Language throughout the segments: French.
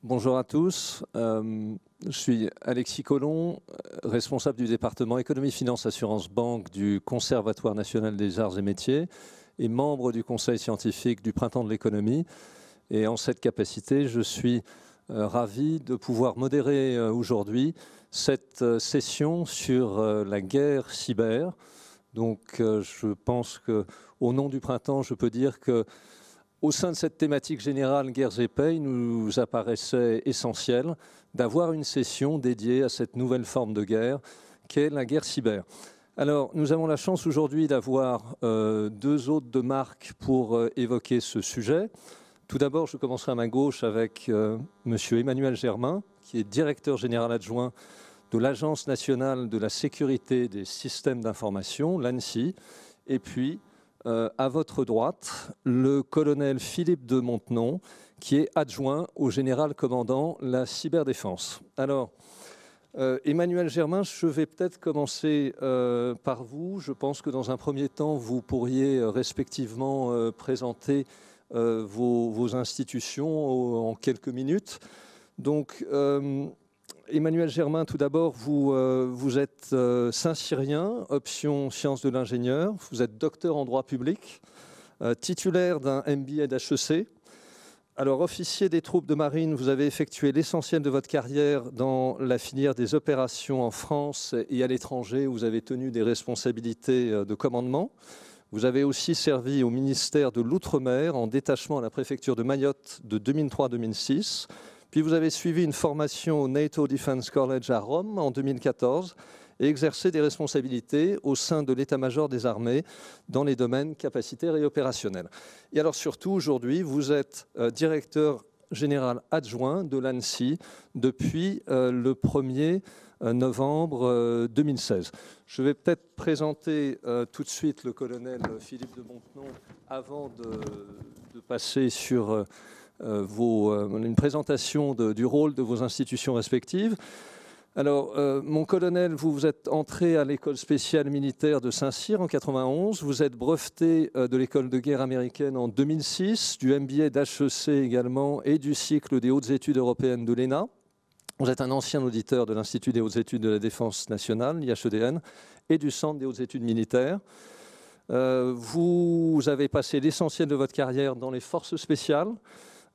Bonjour à tous. Je suis Alexis Collomb, responsable du département économie, finance, assurance, banque du Conservatoire national des arts et métiers et membre du conseil scientifique du Printemps de l'économie. Et en cette capacité, je suis ravi de pouvoir modérer aujourd'hui cette session sur la guerre cyber. Donc je pense qu'au nom du Printemps, je peux dire que au sein de cette thématique générale guerres et paix, il nous apparaissait essentiel d'avoir une session dédiée à cette nouvelle forme de guerre qu'est la guerre cyber. Alors, nous avons la chance aujourd'hui d'avoir deux hôtes de marque pour évoquer ce sujet. Tout d'abord, je commencerai à ma gauche avec Monsieur Emmanuel Germain, qui est directeur général adjoint de l'Agence nationale de la sécurité des systèmes d'information, l'ANSSI, et puis à votre droite, le colonel Philippe de Montenon, qui est adjoint au général commandant la cyberdéfense. Alors, Emmanuel Germain, je vais peut-être commencer par vous. Je pense que dans un premier temps, vous pourriez respectivement présenter vos institutions en quelques minutes. Donc, Emmanuel Germain, tout d'abord, vous êtes Saint-Cyrien, option sciences de l'ingénieur. Vous êtes docteur en droit public, titulaire d'un MBA d'HEC. Alors, officier des troupes de marine, vous avez effectué l'essentiel de votre carrière dans la filière des opérations en France et à l'étranger. Vous avez tenu des responsabilités de commandement. Vous avez aussi servi au ministère de l'Outre-mer en détachement à la préfecture de Mayotte de 2003-2006. Puis vous avez suivi une formation au NATO Defense College à Rome en 2014 et exercé des responsabilités au sein de l'état-major des armées dans les domaines capacitaires et opérationnels. Et alors surtout, aujourd'hui, vous êtes directeur général adjoint de l'ANSSI depuis le 1er novembre 2016. Je vais peut-être présenter tout de suite le colonel Philippe de Montenon avant de passer sur une présentation du rôle de vos institutions respectives. Alors, mon colonel, vous êtes entré à l'école spéciale militaire de Saint-Cyr en 1991. Vous êtes breveté de l'école de guerre américaine en 2006, du MBA d'HEC également et du cycle des hautes études européennes de l'ENA. Vous êtes un ancien auditeur de l'Institut des hautes études de la défense nationale, l'IHEDN, et du Centre des hautes études militaires. Vous avez passé l'essentiel de votre carrière dans les forces spéciales.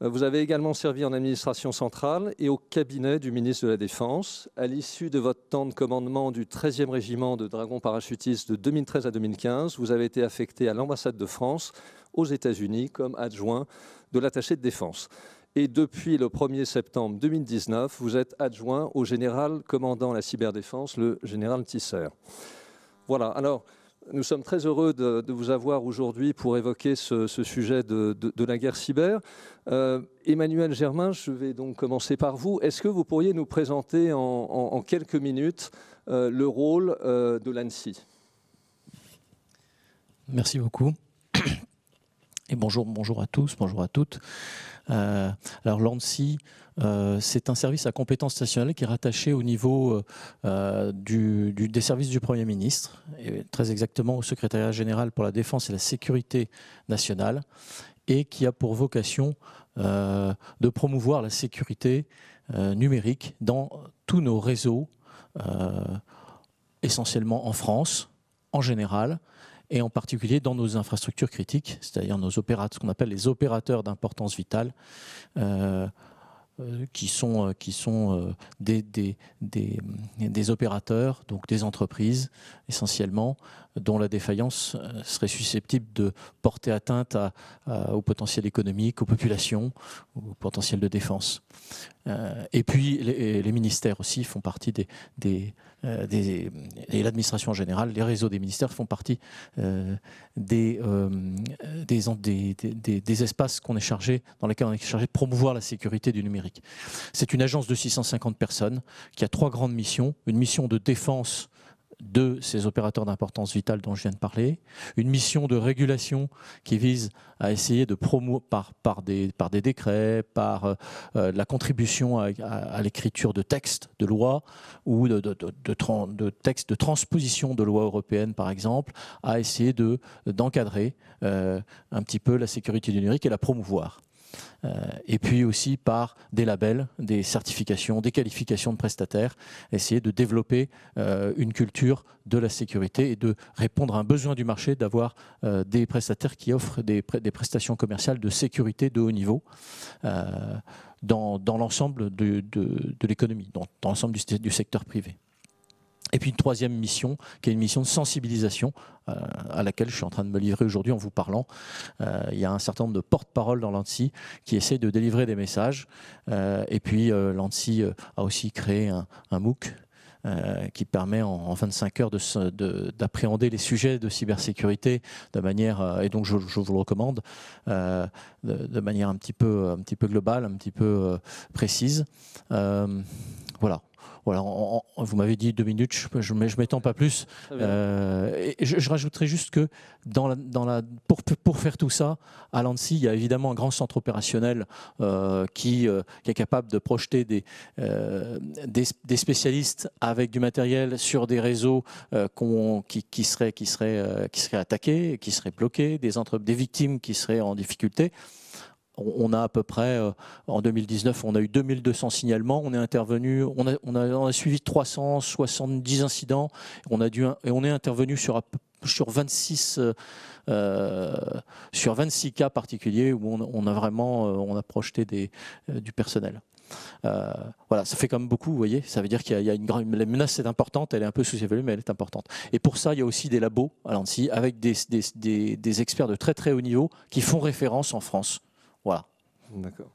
Vous avez également servi en administration centrale et au cabinet du ministre de la Défense. À l'issue de votre temps de commandement du 13e régiment de dragons parachutistes de 2013 à 2015, vous avez été affecté à l'ambassade de France aux États-Unis comme adjoint de l'attaché de défense. Et depuis le 1er septembre 2019, vous êtes adjoint au général commandant la cyberdéfense, le général Tisser. Voilà, alors nous sommes très heureux de vous avoir aujourd'hui pour évoquer ce sujet de la guerre cyber. Emmanuel Germain, je vais donc commencer par vous. Est-ce que vous pourriez nous présenter en quelques minutes le rôle de l'ANSSI ? Merci beaucoup. Et bonjour à tous, bonjour à toutes. Alors l'ANSSI, c'est un service à compétence nationale qui est rattaché au niveau des services du Premier ministre, et très exactement au secrétariat général pour la défense et la sécurité nationale, et qui a pour vocation de promouvoir la sécurité numérique dans tous nos réseaux, essentiellement en France, en général, et en particulier dans nos infrastructures critiques, c'est-à-dire ce qu'on appelle les opérateurs d'importance vitale, qui sont des opérateurs, donc des entreprises essentiellement, dont la défaillance serait susceptible de porter atteinte au potentiel économique, aux populations, au potentiel de défense. Et puis les ministères aussi font partie et l'administration en général, les réseaux des ministères font partie des espaces dans lesquels on est chargé de promouvoir la sécurité du numérique. C'est une agence de 650 personnes qui a 3 grandes missions. Une mission de défense de ces opérateurs d'importance vitale dont je viens de parler, une mission de régulation qui vise à essayer de promouvoir par des décrets, par la contribution à l'écriture de textes de loi ou de textes de transposition de lois européennes par exemple, à essayer d'encadrer un petit peu la sécurité du numérique et la promouvoir. Et puis aussi par des labels, des certifications, des qualifications de prestataires, essayer de développer une culture de la sécurité et de répondre à un besoin du marché d'avoir des prestataires qui offrent des prestations commerciales de sécurité de haut niveau dans l'ensemble de l'économie, dans l'ensemble du secteur privé. Et puis une troisième mission, qui est une mission de sensibilisation, à laquelle je suis en train de me livrer aujourd'hui en vous parlant. Il y a un certain nombre de porte-parole dans l'ANSSI qui essayent de délivrer des messages. Et puis l'ANSSI a aussi créé un MOOC qui permet en 25 heures d'appréhender les sujets de cybersécurité de manière, et donc je vous le recommande, de manière un petit peu globale, un petit peu précise. Voilà. Voilà, vous m'avez dit 2 minutes, je ne m'étends pas plus. Et je rajouterai juste que pour faire tout ça, à l'ANSSI, il y a évidemment un grand centre opérationnel qui est capable de projeter des spécialistes avec du matériel sur des réseaux qui seraient attaqués, qui seraient bloqués, des victimes qui seraient en difficulté. On a à peu près, en 2019, on a eu 2200 signalements, on est intervenu, on a suivi 370 incidents, on est intervenu sur 26 cas particuliers où on a vraiment on a projeté du personnel. Voilà, ça fait quand même beaucoup, vous voyez. Ça veut dire qu'il y a la menace est importante, elle est un peu sous-évaluée, mais elle est importante. Et pour ça, il y a aussi des labos à l'ANSSI avec des experts de très très haut niveau qui font référence en France. Voilà. D'accord.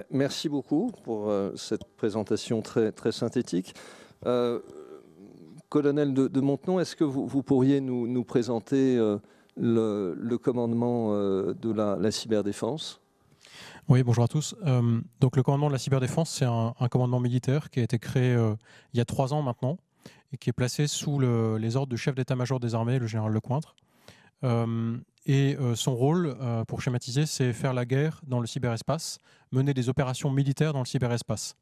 Merci beaucoup pour cette présentation très, très synthétique. Colonel de Montenon, est-ce que vous pourriez nous présenter le commandement de la cyberdéfense ? Oui, bonjour à tous. Donc le commandement de la cyberdéfense, c'est un commandement militaire qui a été créé il y a 3 ans maintenant et qui est placé sous les ordres du chef d'état-major des armées, le général Lecointre. Son rôle, pour schématiser, c'est faire la guerre dans le cyberespace, mener des opérations militaires dans le cyberespace.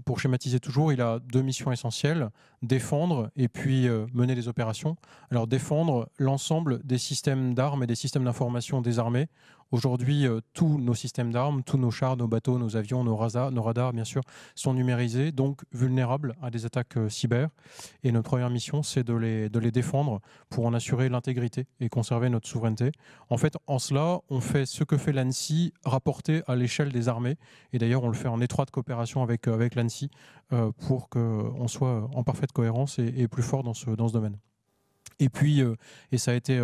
Pour schématiser toujours, il a 2 missions essentielles, défendre et puis mener des opérations. Alors défendre l'ensemble des systèmes d'armes et des systèmes d'information des armées. Aujourd'hui, tous nos systèmes d'armes, tous nos chars, nos bateaux, nos avions, nos radars, bien sûr, sont numérisés, donc vulnérables à des attaques cyber. Et notre première mission, c'est de les défendre pour en assurer l'intégrité et conserver notre souveraineté. En fait, en cela, on fait ce que fait l'ANSSI rapporté à l'échelle des armées. Et d'ailleurs, on le fait en étroite coopération avec l'ANSSI pour qu'on soit en parfaite cohérence et plus fort dans ce domaine. Et puis, ça a été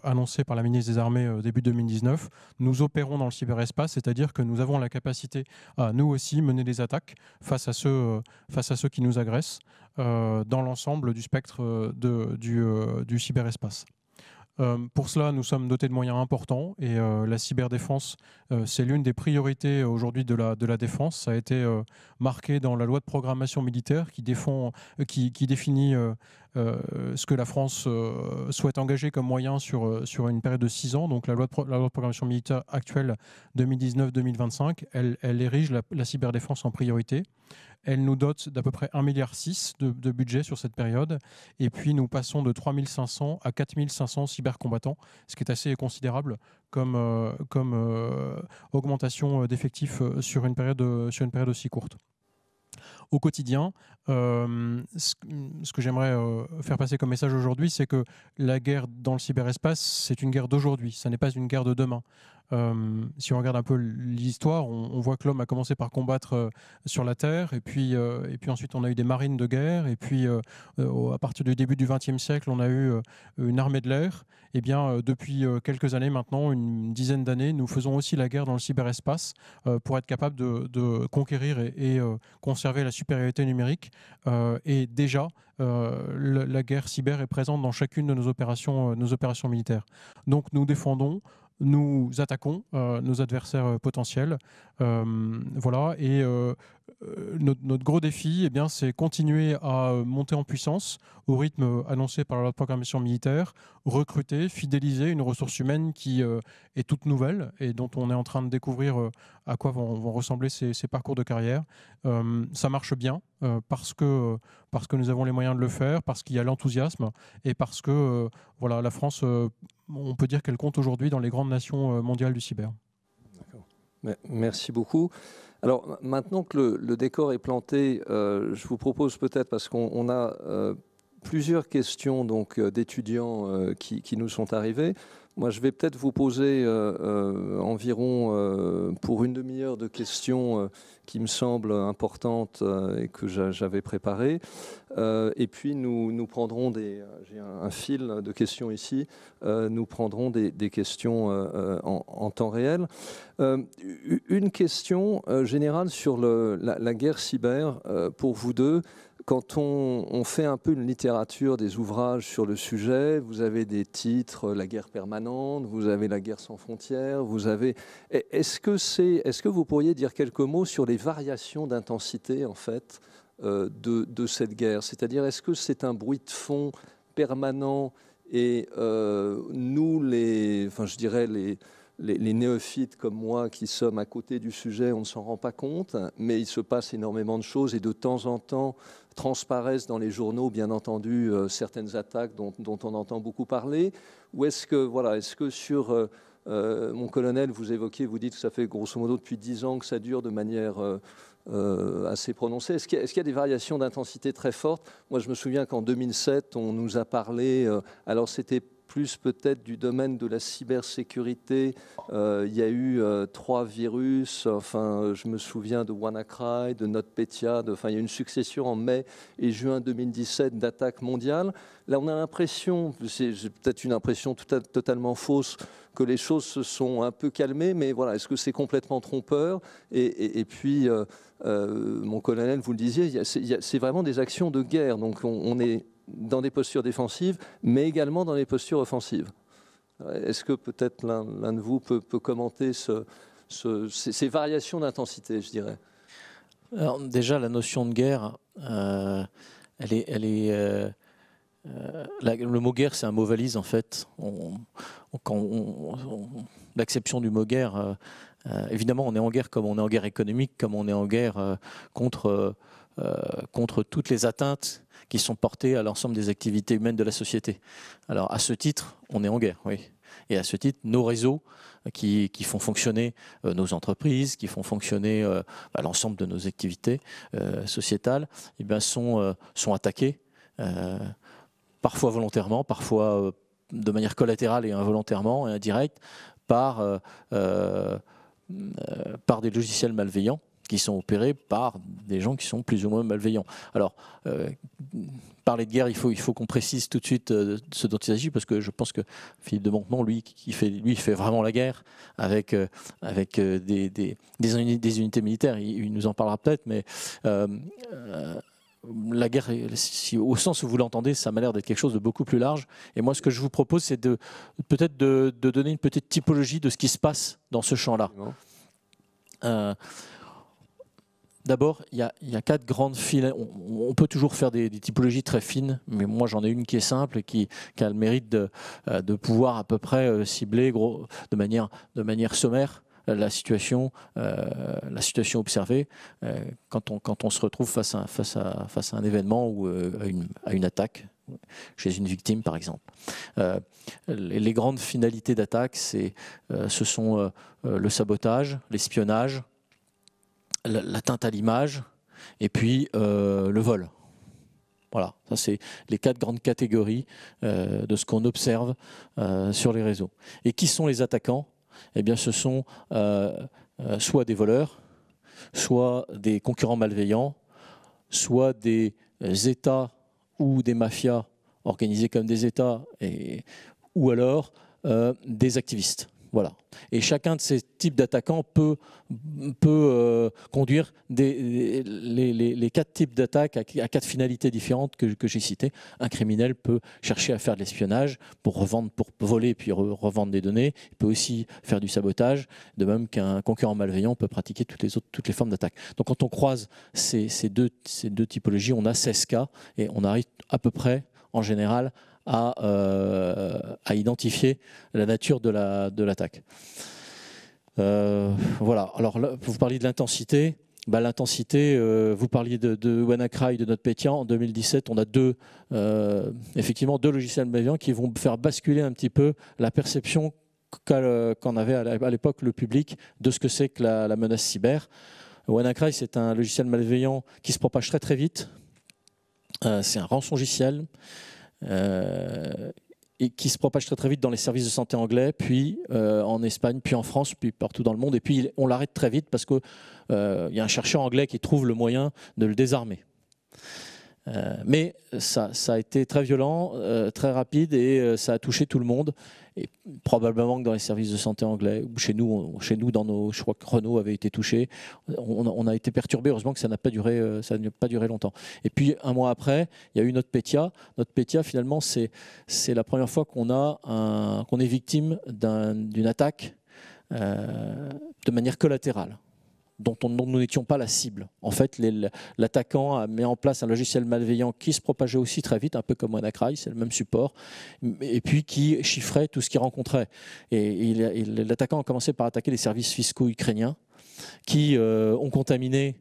annoncé par la ministre des Armées début 2019, nous opérons dans le cyberespace, c'est-à-dire que nous avons la capacité à nous aussi mener des attaques face à ceux qui nous agressent dans l'ensemble du spectre du cyberespace. Pour cela, nous sommes dotés de moyens importants et la cyberdéfense, c'est l'une des priorités aujourd'hui de la défense. Ça a été marqué dans la loi de programmation militaire qui définit ce que la France souhaite engager comme moyen sur une période de 6 ans. Donc la loi de programmation militaire actuelle 2019-2025, elle érige la cyberdéfense en priorité. Elle nous dote d'à peu près 1,6 milliard de budget sur cette période. Et puis, nous passons de 3 500 à 4 500 cybercombattants, ce qui est assez considérable comme augmentation d'effectifs sur une période aussi courte. Au quotidien, ce que j'aimerais faire passer comme message aujourd'hui, c'est que la guerre dans le cyberespace, c'est une guerre d'aujourd'hui, ça n'est pas une guerre de demain. Si on regarde un peu l'histoire, on voit que l'homme a commencé par combattre sur la Terre, et puis ensuite on a eu des marines de guerre, et puis à partir du début du XXe siècle, on a eu une armée de l'air. Et bien, depuis quelques années maintenant, une dizaine d'années, nous faisons aussi la guerre dans le cyberespace pour être capable de conquérir et conserver la supériorité numérique. Et déjà, la guerre cyber est présente dans chacune de nos opérations militaires. Donc nous défendons, nous attaquons nos adversaires potentiels. Voilà. Et notre gros défi, c'est continuer à monter en puissance au rythme annoncé par la loi de programmation militaire, recruter, fidéliser une ressource humaine qui est toute nouvelle et dont on est en train de découvrir à quoi vont ressembler ces parcours de carrière. Ça marche bien parce que nous avons les moyens de le faire, parce qu'il y a l'enthousiasme et parce que la France, on peut dire qu'elle compte aujourd'hui dans les grandes nations mondiales du cyber. Merci beaucoup. Alors maintenant que le décor est planté, je vous propose peut-être, parce qu'on a plusieurs questions donc d'étudiants qui nous sont arrivées. Moi, je vais peut-être vous poser environ pour une demi-heure de questions qui me semblent importantes et que j'avais préparées. Et puis, nous prendrons j'ai un fil de questions ici. Nous prendrons des questions en temps réel. Une question générale sur la guerre cyber pour vous deux. Quand on fait un peu une littérature des ouvrages sur le sujet, vous avez des titres, La guerre permanente, vous avez La guerre sans frontières, vous avez... Est-ce que vous pourriez dire quelques mots sur les variations d'intensité, en fait, de cette guerre? C'est-à-dire, est-ce que c'est un bruit de fond permanent et nous, je dirais les néophytes comme moi qui sommes à côté du sujet, on ne s'en rend pas compte, mais il se passe énormément de choses et de temps en temps transparaissent dans les journaux, bien entendu, certaines attaques dont on entend beaucoup parler? Ou est-ce que sur, mon colonel, vous dites que ça fait grosso modo depuis 10 ans que ça dure de manière assez prononcée. Est-ce qu'il y a des variations d'intensité très fortes? Moi, je me souviens qu'en 2007, on nous a parlé, alors c'était plus peut-être du domaine de la cybersécurité. Il y a eu 3 virus, enfin, je me souviens de WannaCry, de NotPetya, il y a eu une succession en mai et juin 2017 d'attaques mondiales. Là, on a l'impression, c'est peut-être une impression totalement fausse, que les choses se sont un peu calmées, mais voilà, est-ce que c'est complètement trompeur? Et puis, mon colonel, vous le disiez, c'est vraiment des actions de guerre, donc on est dans des postures défensives, mais également dans des postures offensives. Est-ce que peut-être l'un de vous peut commenter ces variations d'intensité, je dirais? Alors, déjà, la notion de guerre, le mot guerre, c'est un mot valise, en fait. L'acception du mot guerre, évidemment, on est en guerre comme on est en guerre économique, comme on est en guerre contre toutes les atteintes qui sont portées à l'ensemble des activités humaines de la société. Alors, à ce titre, on est en guerre, oui. Et à ce titre, nos réseaux qui font fonctionner nos entreprises, qui font fonctionner l'ensemble de nos activités sociétales, eh bien, sont attaqués, parfois volontairement, parfois de manière collatérale et involontairement et indirecte, par des logiciels malveillants qui sont opérés par des gens qui sont plus ou moins malveillants. Alors, parler de guerre, il faut qu'on précise tout de suite ce dont il s'agit, parce que je pense que Philippe de Montenoy, lui, il fait vraiment la guerre avec des unités militaires. Il nous en parlera peut-être, mais la guerre, au sens où vous l'entendez, ça m'a l'air d'être quelque chose de beaucoup plus large. Et moi, ce que je vous propose, c'est peut-être de donner une petite typologie de ce qui se passe dans ce champ-là. D'abord, il y a 4 grandes files. On peut toujours faire des typologies très fines, mais moi j'en ai une qui est simple et qui a le mérite de pouvoir à peu près cibler de manière sommaire la situation observée quand on se retrouve face à un événement ou à une attaque chez une victime, par exemple. Les grandes finalités d'attaque, ce sont le sabotage, l'espionnage, l'atteinte à l'image et puis le vol. Voilà, ça c'est les 4 grandes catégories de ce qu'on observe sur les réseaux. Et qui sont les attaquants? Eh bien, ce sont soit des voleurs, soit des concurrents malveillants, soit des États ou des mafias organisées comme des États, ou alors des activistes. Voilà. Et chacun de ces types d'attaquants peut conduire les 4 types d'attaques à 4 finalités différentes que j'ai citées. Un criminel peut chercher à faire de l'espionnage pour voler et puis revendre des données. Il peut aussi faire du sabotage, de même qu'un concurrent malveillant peut pratiquer toutes les formes d'attaque. Donc quand on croise ces deux typologies, on a 16 cas et on arrive à peu près, en général, à identifier la nature de l'attaque. Voilà. Alors là, vous parliez de l'intensité. L'intensité, vous parliez de WannaCry, de NotPetya. En 2017, on a effectivement deux logiciels malveillants qui vont faire basculer un petit peu la perception qu'en avait à l'époque le public de ce que c'est que la menace cyber. WannaCry, c'est un logiciel malveillant qui se propage très très vite. C'est un rançongiciel et qui se propage très très vite dans les services de santé anglais, puis en Espagne, puis en France, puis partout dans le monde. Et puis on l'arrête très vite parce qu'il y a un chercheur anglais qui trouve le moyen de le désarmer. Mais ça a été très violent, très rapide et ça a touché tout le monde. Et probablement que dans les services de santé anglais, ou chez nous, je crois que Renault avait été touché. On a été perturbé. Heureusement que ça n'a pas duré longtemps. Et puis un mois après, il y a eu notre Petya. Notre Petya, finalement, c'est la première fois qu'on est victime d'une attaque de manière collatérale, dont nous n'étions pas la cible. En fait, l'attaquant a mis en place un logiciel malveillant qui se propageait aussi très vite, un peu comme WannaCry, c'est le même support, et puis qui chiffrait tout ce qu'il rencontrait. Et l'attaquant a commencé par attaquer les services fiscaux ukrainiens qui ont contaminé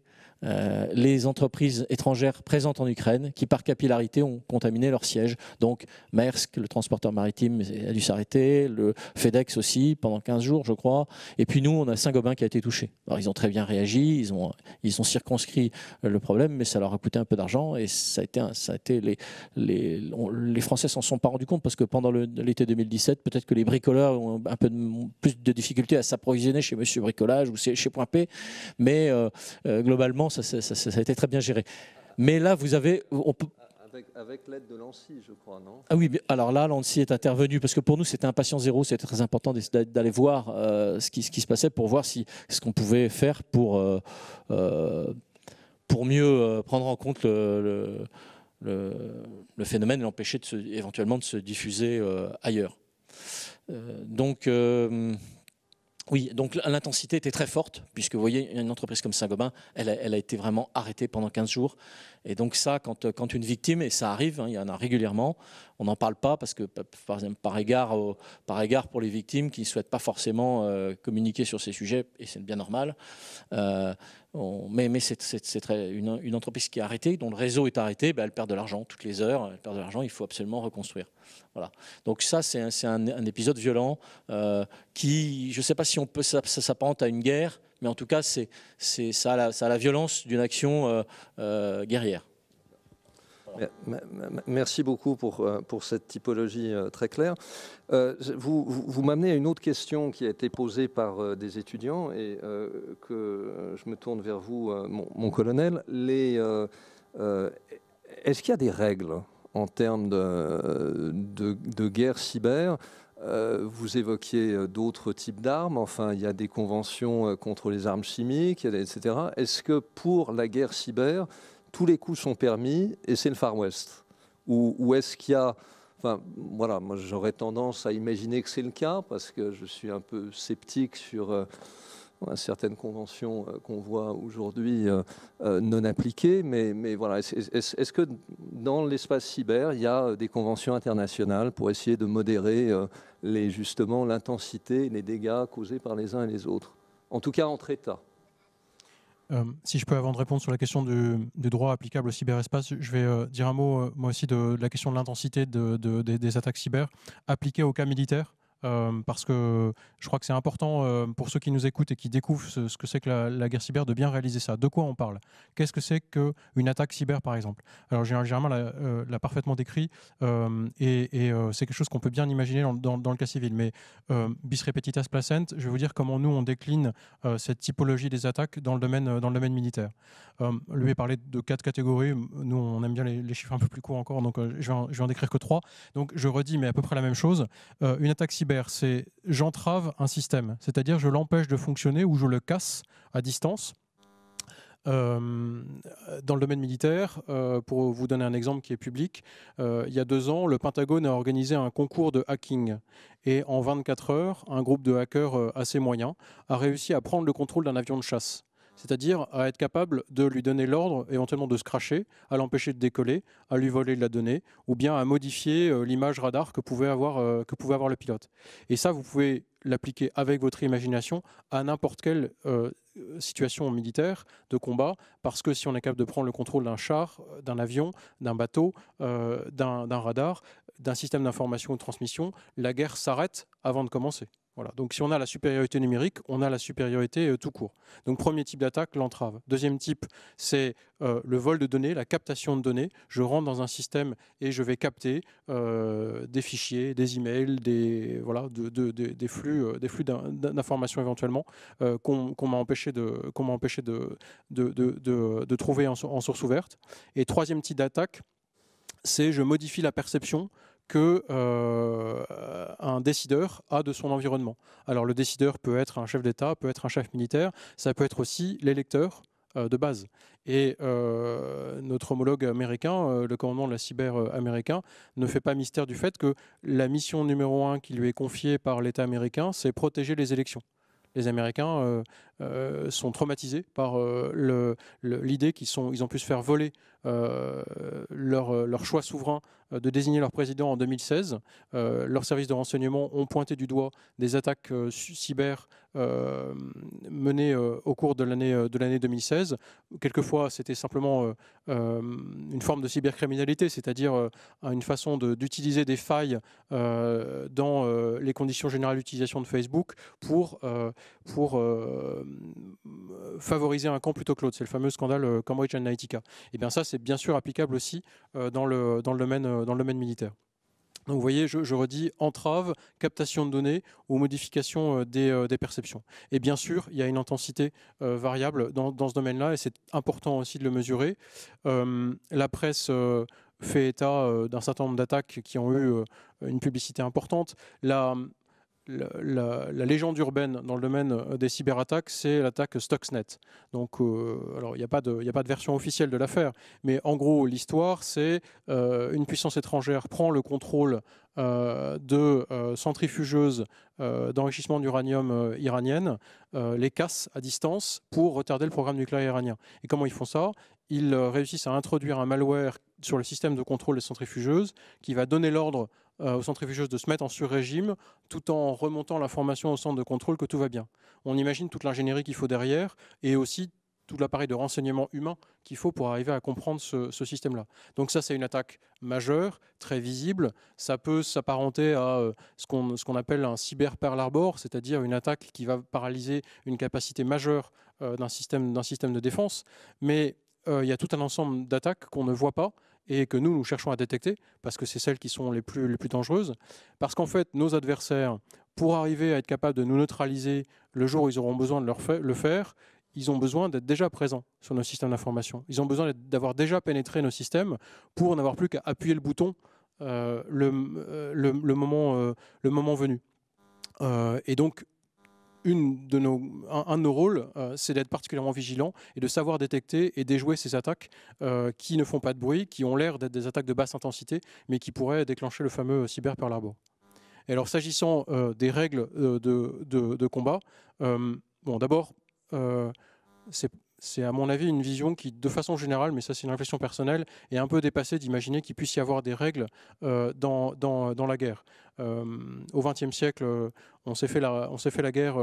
les entreprises étrangères présentes en Ukraine qui, par capillarité, ont contaminé leur siège. Donc, Maersk, le transporteur maritime, a dû s'arrêter, le FedEx aussi, pendant 15 jours, je crois. Et puis nous, on a Saint-Gobain qui a été touché. Alors, ils ont très bien réagi, ils ont circonscrit le problème, mais ça leur a coûté un peu d'argent. Et ça a été les Français s'en sont pas rendus compte parce que pendant l'été 2017, peut-être que les bricoleurs ont un peu plus de difficultés à s'approvisionner chez Monsieur Bricolage ou chez Point P. Mais globalement, ça a été très bien géré. Mais là, vous avez... Avec l'aide de l'ANSSI, je crois, non? Ah oui, alors là, l'ANSSI est intervenu, parce que pour nous, c'était un patient zéro, c'était très important d'aller voir ce qui se passait, pour voir ce qu'on pouvait faire pour mieux prendre en compte le phénomène et l'empêcher éventuellement de se diffuser ailleurs. Oui, donc l'intensité était très forte, puisque vous voyez, une entreprise comme Saint-Gobain, elle a été vraiment arrêtée pendant 15 jours. Et donc ça, quand une victime, et ça arrive, hein, il y en a régulièrement, on n'en parle pas parce que, par égard pour les victimes qui ne souhaitent pas forcément communiquer sur ces sujets, et c'est bien normal. Mais c'est une entreprise qui est arrêtée, dont le réseau est arrêté, elle perd de l'argent toutes les heures, elle perd de l'argent, il faut absolument reconstruire. Voilà. Donc ça, c'est un épisode violent qui, je ne sais pas si on peut ça s'apparente à une guerre, mais en tout cas, ça a la violence d'une action guerrière. Merci beaucoup pour cette typologie très claire. Vous m'amenez à une autre question qui a été posée par des étudiants et que je me tourne vers vous, mon colonel. Est-ce qu'il y a des règles en termes de guerre cyber? Vous évoquiez d'autres types d'armes, enfin il y a des conventions contre les armes chimiques, etc. Est-ce que pour la guerre cyber, tous les coups sont permis et c'est le Far West? Ou est-ce qu'il y a... Enfin, voilà, moi j'aurais tendance à imaginer que c'est le cas parce que je suis un peu sceptique sur certaines conventions qu'on voit aujourd'hui non appliquées. Mais voilà, est-ce que dans l'espace cyber, il y a des conventions internationales pour essayer de modérer justement l'intensité et les dégâts causés par les uns et les autres? En tout cas, entre États. Si je peux, avant de répondre sur la question du droit applicable au cyberespace, je vais dire un mot, moi aussi, de la question de l'intensité des attaques cyber appliquées au cas militaire. Parce que je crois que c'est important pour ceux qui nous écoutent et qui découvrent ce que c'est que la guerre cyber de bien réaliser ça. De quoi on parle? Qu'est-ce que c'est qu'une attaque cyber, par exemple? Alors, Gérard l'a parfaitement décrit et c'est quelque chose qu'on peut bien imaginer dans le cas civil. Mais bis repetitas placent, je vais vous dire comment nous, on décline cette typologie des attaques dans le domaine militaire. Lui a parlé de 4 catégories. Nous, on aime bien les chiffres un peu plus courts encore, donc je vais en décrire que 3. Donc, je redis, mais à peu près la même chose. Une attaque cyber, c'est j'entrave un système, c'est-à-dire je l'empêche de fonctionner ou je le casse à distance. Dans le domaine militaire, pour vous donner un exemple qui est public, il y a 2 ans, le Pentagone a organisé un concours de hacking. Et en 24 heures, un groupe de hackers assez moyen a réussi à prendre le contrôle d'un avion de chasse. C'est-à-dire à être capable de lui donner l'ordre éventuellement de se crasher, à l'empêcher de décoller, à lui voler de la donnée, ou bien à modifier l'image radar que pouvait avoir le pilote. Et ça, vous pouvez l'appliquer avec votre imagination à n'importe quelle situation militaire de combat, parce que si on est capable de prendre le contrôle d'un char, d'un avion, d'un bateau, d'un radar, d'un système d'information ou de transmission, la guerre s'arrête avant de commencer. Voilà. Donc si on a la supériorité numérique, on a la supériorité tout court. Donc premier type d'attaque, l'entrave. Deuxième type, c'est le vol de données, la captation de données. Je rentre dans un système et je vais capter des fichiers, des emails, des flux d'informations éventuellement qu'on m'a empêché de trouver en source ouverte. Et troisième type d'attaque, c'est je modifie la perception qu'un décideur a de son environnement. Alors le décideur peut être un chef d'État, peut être un chef militaire, ça peut être aussi l'électeur de base. Et notre homologue américain, le commandement de la cyber américain, ne fait pas mystère du fait que la mission numéro 1 qui lui est confiée par l'État américain, c'est protéger les élections. Les Américains sont traumatisés par l'idée qu'ils ont pu se faire voler leur choix souverain de désigner leur président en 2016. Leurs services de renseignement ont pointé du doigt des attaques cyber menées au cours de l'année 2016. Quelquefois, c'était simplement une forme de cybercriminalité, c'est-à-dire une façon d'utiliser des failles dans les conditions générales d'utilisation de Facebook pour favoriser un camp plutôt que l'autre. C'est le fameux scandale Cambridge Analytica. Et bien ça, c'est bien sûr applicable aussi dans le domaine militaire. Donc vous voyez, je redis, entrave, captation de données ou modification des perceptions. Et bien sûr, il y a une intensité variable dans ce domaine-là et c'est important aussi de le mesurer. La presse fait état d'un certain nombre d'attaques qui ont eu une publicité importante. La légende urbaine dans le domaine des cyberattaques, c'est l'attaque Stuxnet. Donc, alors il n'y a pas de version officielle de l'affaire, mais en gros, l'histoire, c'est une puissance étrangère prend le contrôle de centrifugeuses d'enrichissement d'uranium iraniennes, les casse à distance pour retarder le programme nucléaire iranien. Et comment ils font ça? Ils réussissent à introduire un malware sur le système de contrôle des centrifugeuses qui va donner l'ordre aux centrifugeuses de se mettre en sur-régime tout en remontant l'information au centre de contrôle que tout va bien. On imagine toute l'ingénierie qu'il faut derrière et aussi tout l'appareil de renseignement humain qu'il faut pour arriver à comprendre ce système-là. Donc ça, c'est une attaque majeure, très visible. Ça peut s'apparenter à ce qu'on appelle un cyber Pearl Harbor, c'est-à-dire une attaque qui va paralyser une capacité majeure d'un système de défense. Mais il y a tout un ensemble d'attaques qu'on ne voit pas et que nous cherchons à détecter, parce que c'est celles qui sont les plus dangereuses. Parce qu'en fait, nos adversaires, pour arriver à être capables de nous neutraliser le jour où ils auront besoin de le faire, ils ont besoin d'être déjà présents sur nos systèmes d'information. Ils ont besoin d'avoir déjà pénétré nos systèmes pour n'avoir plus qu'à appuyer le bouton le moment venu. Et donc, un de nos rôles, c'est d'être particulièrement vigilant et de savoir détecter et déjouer ces attaques qui ne font pas de bruit, qui ont l'air d'être des attaques de basse intensité, mais qui pourraient déclencher le fameux cyber Pearl Harbor. Et alors, s'agissant des règles de combat, bon, d'abord, c'est à mon avis une vision qui, de façon générale, mais ça c'est une réflexion personnelle, est un peu dépassée d'imaginer qu'il puisse y avoir des règles dans la guerre. Au XXe siècle, on s'est fait la guerre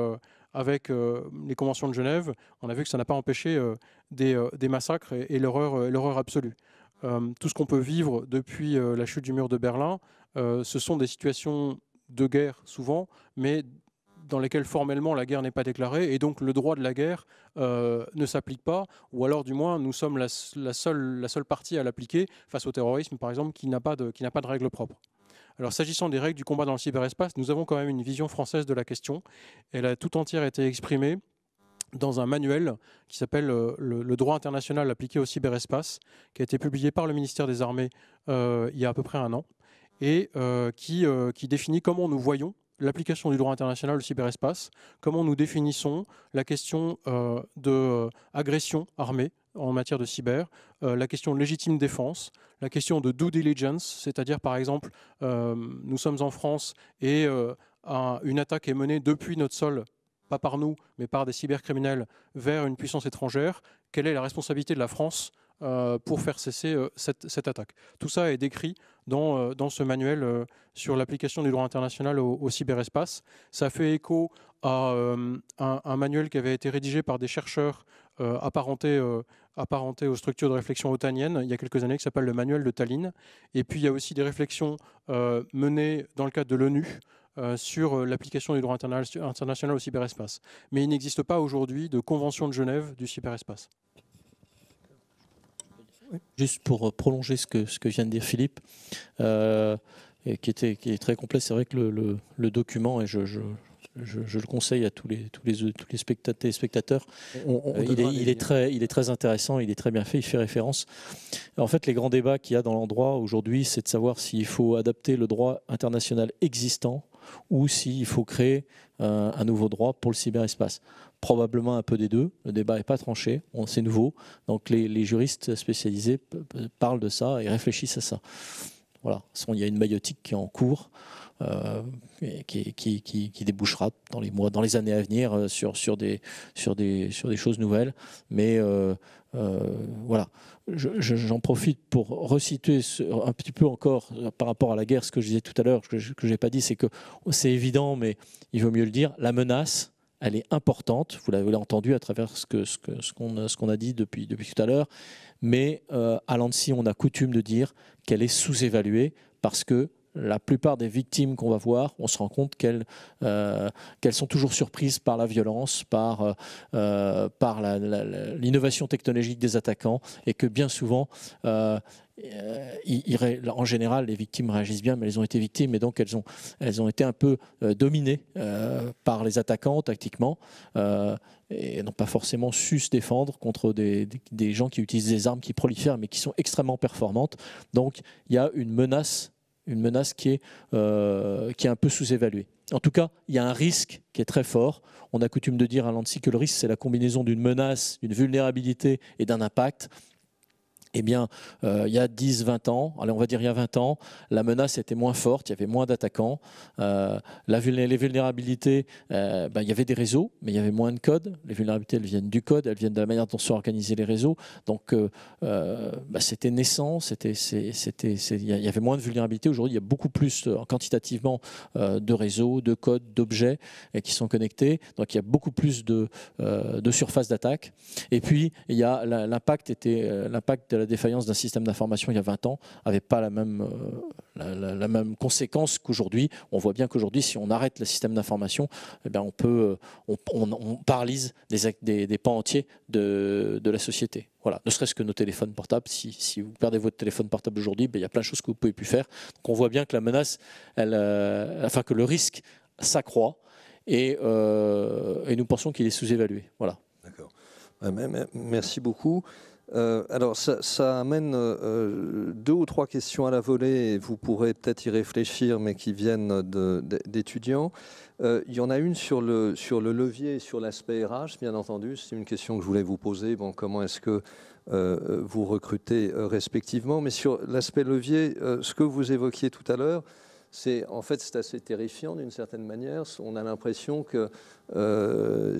avec les conventions de Genève. On a vu que ça n'a pas empêché des massacres et l'horreur absolue. Tout ce qu'on peut vivre depuis la chute du mur de Berlin, ce sont des situations de guerre souvent, mais dans lesquelles formellement la guerre n'est pas déclarée et donc le droit de la guerre ne s'applique pas, ou alors du moins nous sommes la seule partie à l'appliquer face au terrorisme par exemple qui n'a pas de règles propres. Alors s'agissant des règles du combat dans le cyberespace, nous avons quand même une vision française de la question. Elle a tout entière été exprimée dans un manuel qui s'appelle le droit international appliqué au cyberespace, qui a été publié par le ministère des Armées il y a à peu près un an, et qui définit comment nous voyons l'application du droit international au cyberespace, comment nous définissons la question d'agression armée en matière de cyber, la question de légitime défense, la question de due diligence, c'est-à-dire par exemple, nous sommes en France et une attaque est menée depuis notre sol, pas par nous, mais par des cybercriminels vers une puissance étrangère. Quelle est la responsabilité de la France pour faire cesser cette attaque? Tout ça est décrit dans ce manuel sur l'application du droit international au cyberespace. Ça fait écho à un manuel qui avait été rédigé par des chercheurs apparentés aux structures de réflexion otaniennes il y a quelques années, qui s'appelle le manuel de Tallinn. Et puis il y a aussi des réflexions menées dans le cadre de l'ONU sur l'application du droit international au cyberespace. Mais il n'existe pas aujourd'hui de convention de Genève du cyberespace. Juste pour prolonger ce que vient de dire Philippe, qui est très complet, c'est vrai que le document, et je le conseille à tous les spectateurs, il est très intéressant, il est très bien fait, il fait référence. En fait, les grands débats qu'il y a dans l'endroit aujourd'hui, c'est de savoir s'il faut adapter le droit international existant ou s'il faut créer un nouveau droit pour le cyberespace. Probablement un peu des deux. Le débat n'est pas tranché, c'est nouveau. Donc les juristes spécialisés parlent de ça et réfléchissent à ça. Voilà. Il y a une maïotique qui est en cours, qui débouchera dans les mois, dans les années à venir sur des choses nouvelles. Mais voilà. J'en profite pour resituer un petit peu encore par rapport à la guerre, ce que je disais tout à l'heure, que je n'ai pas dit, c'est que c'est évident, mais il vaut mieux le dire, la menace, elle est importante, vous l'avez entendu à travers ce qu'on a dit depuis tout à l'heure, mais à l'ANSSI, on a coutume de dire qu'elle est sous-évaluée parce que la plupart des victimes qu'on va voir, on se rend compte qu'elles sont toujours surprises par la violence, par l'innovation technologique des attaquants, et que bien souvent, en général, les victimes réagissent bien, mais elles ont été victimes, et donc elles ont été un peu dominées par les attaquants tactiquement, et n'ont pas forcément su se défendre contre des gens qui utilisent des armes qui prolifèrent, mais qui sont extrêmement performantes. Donc il y a une menace qui est un peu sous-évaluée. En tout cas, il y a un risque qui est très fort. On a coutume de dire à l'ANSSI que le risque, c'est la combinaison d'une menace, d'une vulnérabilité et d'un impact. Eh bien, il y a 10-20 ans, allez, on va dire il y a 20 ans, la menace était moins forte, il y avait moins d'attaquants. Les vulnérabilités, il y avait des réseaux, mais il y avait moins de code. Les vulnérabilités, elles viennent du code, elles viennent de la manière dont sont organisés les réseaux. Donc, c'était naissant, il y avait moins de vulnérabilités. Aujourd'hui, il y a beaucoup plus, quantitativement, de réseaux, de codes, d'objets qui sont connectés. Donc, il y a beaucoup plus de surface d'attaque. Et puis, il y a l'impact de la défaillance d'un système d'information il y a 20 ans n'avait pas la même conséquence qu'aujourd'hui. On voit bien qu'aujourd'hui, si on arrête le système d'information, eh bien on paralyse des pans entiers de la société. Voilà. Ne serait-ce que nos téléphones portables. Si vous perdez votre téléphone portable aujourd'hui, il y a plein de choses que vous ne pouvez plus faire. Donc on voit bien que la menace, que le risque s'accroît et nous pensons qu'il est sous-évalué. Voilà. D'accord. Merci beaucoup. Alors, ça amène 2 ou 3 questions à la volée, et vous pourrez peut-être y réfléchir, mais qui viennent d'étudiants. Il y en a une sur le levier et sur l'aspect RH, bien entendu. C'est une question que je voulais vous poser. Bon, comment est-ce que vous recrutez respectivement? Mais sur l'aspect levier, ce que vous évoquiez tout à l'heure, c'est assez terrifiant d'une certaine manière. On a l'impression que,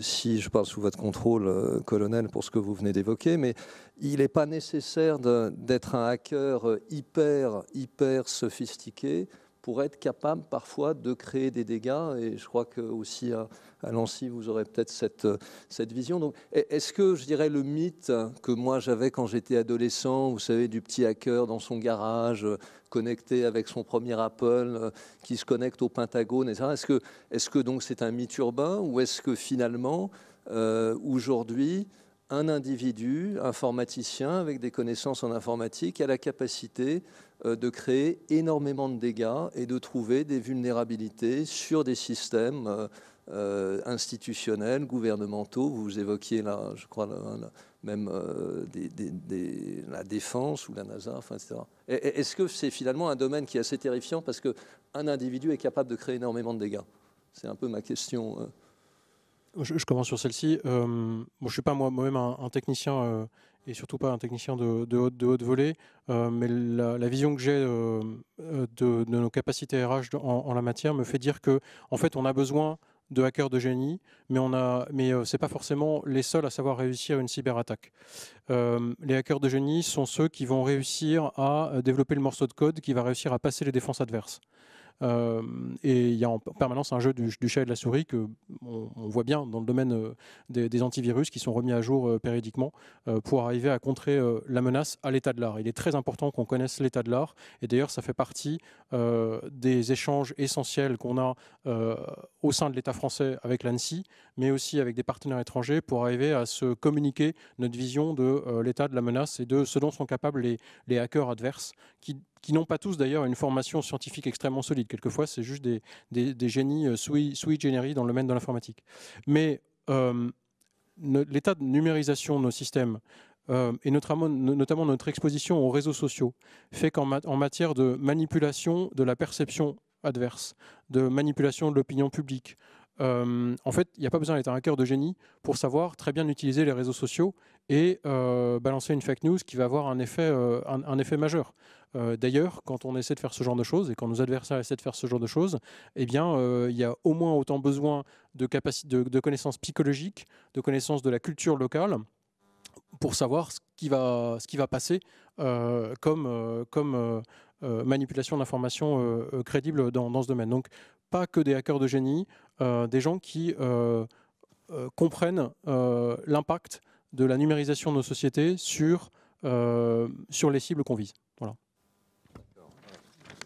si je parle sous votre contrôle, colonel, pour ce que vous venez d'évoquer, mais il n'est pas nécessaire d'être un hacker hyper sophistiqué pour être capable parfois de créer des dégâts. Et je crois que aussi à l'ANSSI, vous aurez peut-être cette vision. Donc, est-ce que, je dirais, le mythe que moi j'avais quand j'étais adolescent, vous savez, du petit hacker dans son garage, connecté avec son premier Apple, qui se connecte au Pentagone, etc. Est-ce que donc c'est un mythe urbain, ou est-ce que finalement, aujourd'hui, un individu informaticien avec des connaissances en informatique a la capacité de créer énormément de dégâts et de trouver des vulnérabilités sur des systèmes institutionnels, gouvernementaux? Vous évoquiez là, je crois, même la défense ou la NASA, enfin, etc. Est-ce que c'est finalement un domaine qui est assez terrifiant parce qu'un individu est capable de créer énormément de dégâts? C'est un peu ma question. Je commence sur celle-ci. Je ne suis pas moi-même un technicien et surtout pas un technicien de haute volée, mais la vision que j'ai de nos capacités RH en la matière me fait dire que, en fait, on a besoin de hackers de génie, mais ce n'est pas forcément les seuls à savoir réussir une cyberattaque. Les hackers de génie sont ceux qui vont réussir à développer le morceau de code qui va réussir à passer les défenses adverses. et il y a en permanence un jeu du chat et de la souris que on voit bien dans le domaine des antivirus qui sont remis à jour périodiquement pour arriver à contrer la menace à l'état de l'art. Il est très important qu'on connaisse l'état de l'art, et d'ailleurs ça fait partie des échanges essentiels qu'on a au sein de l'État français avec l'ANSSI, mais aussi avec des partenaires étrangers pour arriver à se communiquer notre vision de l'état de la menace et de ce dont sont capables les hackers adverses, qui n'ont pas tous d'ailleurs une formation scientifique extrêmement solide. Quelquefois, c'est juste des génies sui generis dans le domaine de l'informatique. Mais l'état de numérisation de nos systèmes, et notamment notre exposition aux réseaux sociaux, fait qu'en matière de manipulation de la perception adverse, de manipulation de l'opinion publique, en fait, il n'y a pas besoin d'être un hacker de génie pour savoir très bien utiliser les réseaux sociaux et balancer une fake news qui va avoir un effet majeur. D'ailleurs, quand on essaie de faire ce genre de choses et quand nos adversaires essaient de faire ce genre de choses, eh bien, il y a au moins autant besoin de connaissances psychologiques, de connaissances de la culture locale pour savoir ce qui va passer comme manipulation d'informations crédibles dans ce domaine. Donc, pas que des hackers de génie, des gens qui comprennent l'impact de la numérisation de nos sociétés sur les cibles qu'on vise. Voilà.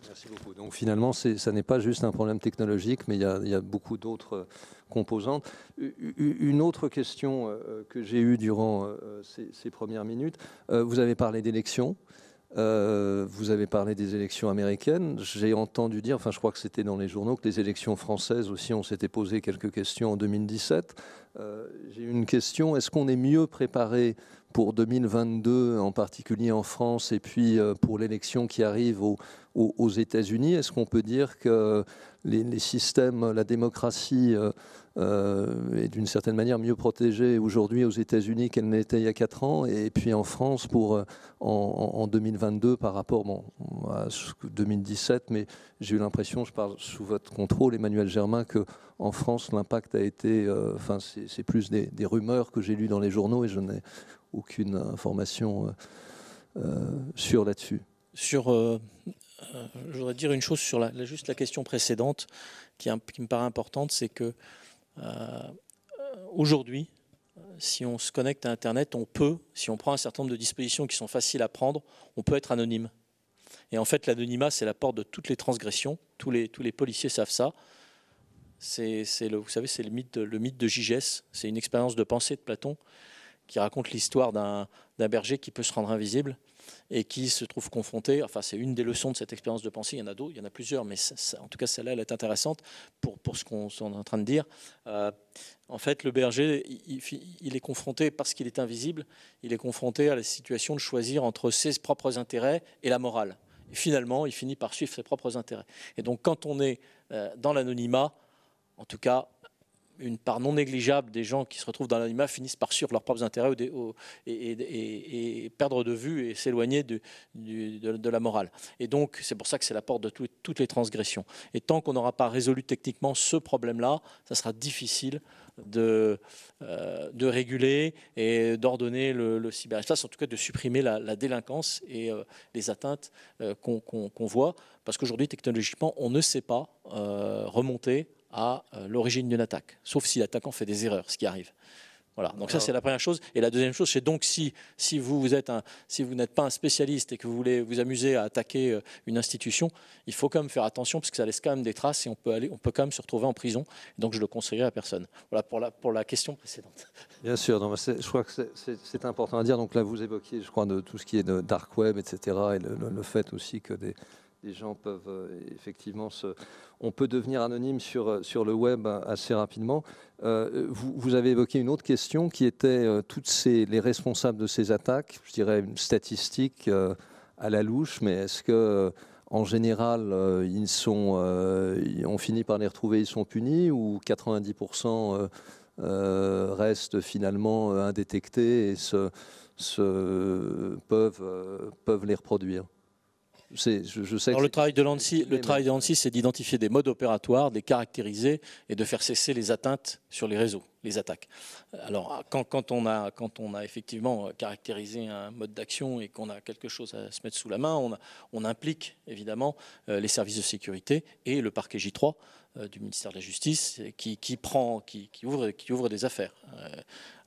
Merci beaucoup. Donc finalement, ça n'est pas juste un problème technologique, mais il y a beaucoup d'autres composantes. Une autre question que j'ai eue durant ces premières minutes, vous avez parlé d'élections. Vous avez parlé des élections américaines. J'ai entendu dire, enfin je crois que c'était dans les journaux, que les élections françaises aussi, on s'était posé quelques questions en 2017. J'ai une question, est-ce qu'on est mieux préparé pour 2022, en particulier en France, et puis pour l'élection qui arrive aux États-Unis? Est-ce qu'on peut dire que les systèmes, la démocratie est d'une certaine manière mieux protégée aujourd'hui aux États-Unis qu'elle n'était il y a 4 ans, et puis en France en 2022 par rapport à 2017, mais j'ai eu l'impression, je parle sous votre contrôle, Emmanuel Germain, qu'en France l'impact a été, enfin c'est plus des rumeurs que j'ai lues dans les journaux et je n'ai aucune information sûre là-dessus. Je voudrais dire une chose sur juste la question précédente qui me paraît importante, c'est que aujourd'hui, si on se connecte à Internet, si on prend un certain nombre de dispositions qui sont faciles à prendre, on peut être anonyme. Et en fait, l'anonymat, c'est la porte de toutes les transgressions. Tous les policiers savent ça. Vous savez, c'est le mythe de Gigès. C'est une expérience de pensée de Platon qui raconte l'histoire d'un berger qui peut se rendre invisible et qui se trouve confronté, enfin c'est une des leçons de cette expérience de pensée, il y en a d'autres, il y en a plusieurs, mais en tout cas celle-là elle est intéressante pour ce qu'on est en train de dire. En fait le berger il est confronté, parce qu'il est invisible, il est confronté à la situation de choisir entre ses propres intérêts et la morale. Et finalement il finit par suivre ses propres intérêts. Et donc quand on est dans l'anonymat, en tout cas une part non négligeable des gens qui se retrouvent dans l'anonymat finissent par suivre leurs propres intérêts et perdre de vue et s'éloigner de la morale. Et donc, c'est pour ça que c'est la porte de toutes les transgressions. Et tant qu'on n'aura pas résolu techniquement ce problème-là, ça sera difficile de réguler et d'ordonner le cyberespace, en tout cas de supprimer la délinquance et les atteintes qu'on voit. Parce qu'aujourd'hui, technologiquement, on ne sait pas remonter à l'origine d'une attaque, sauf si l'attaquant fait des erreurs, ce qui arrive. Voilà. Donc ça c'est la première chose. Et la deuxième chose, c'est donc si vous n'êtes pas un spécialiste et que vous voulez vous amuser à attaquer une institution, il faut quand même faire attention parce que ça laisse quand même des traces et on peut quand même se retrouver en prison. Donc je le conseillerais à personne. Voilà pour la question précédente. Bien sûr, je crois que c'est important à dire. Donc là vous évoquiez, je crois, de tout ce qui est de dark web, etc. Et le fait aussi que des gens peuvent effectivement on peut devenir anonyme sur le web assez rapidement. Vous avez évoqué une autre question qui était les responsables de ces attaques, je dirais une statistique à la louche, mais est-ce que en général on finit par les retrouver, ils sont punis, ou 90% restent finalement indétectés et peuvent les reproduire? je sais que alors, le travail de l'ANSSI, c'est d'identifier des modes opératoires, de les caractériser et de faire cesser les atteintes sur les réseaux, les attaques. Alors, quand on a effectivement caractérisé un mode d'action et qu'on a quelque chose à se mettre sous la main, on implique évidemment les services de sécurité et le parquet J3 du ministère de la Justice qui ouvre des affaires.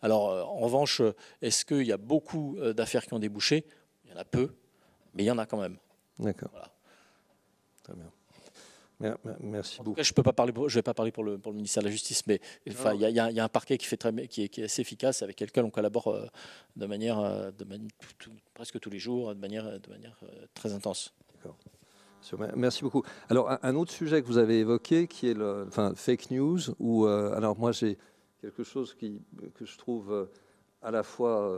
Alors, en revanche, est-ce qu'il y a beaucoup d'affaires qui ont débouché? Il y en a peu, mais il y en a quand même. D'accord. Voilà. Très bien. Merci beaucoup. En tout cas, je ne vais pas parler pour le ministère de la Justice, mais il y a un parquet qui est assez efficace, avec lequel on collabore presque tous les jours, de manière très intense. D'accord. Merci beaucoup. Alors, un autre sujet que vous avez évoqué, qui est fake news, où, alors moi j'ai quelque chose que je trouve à la fois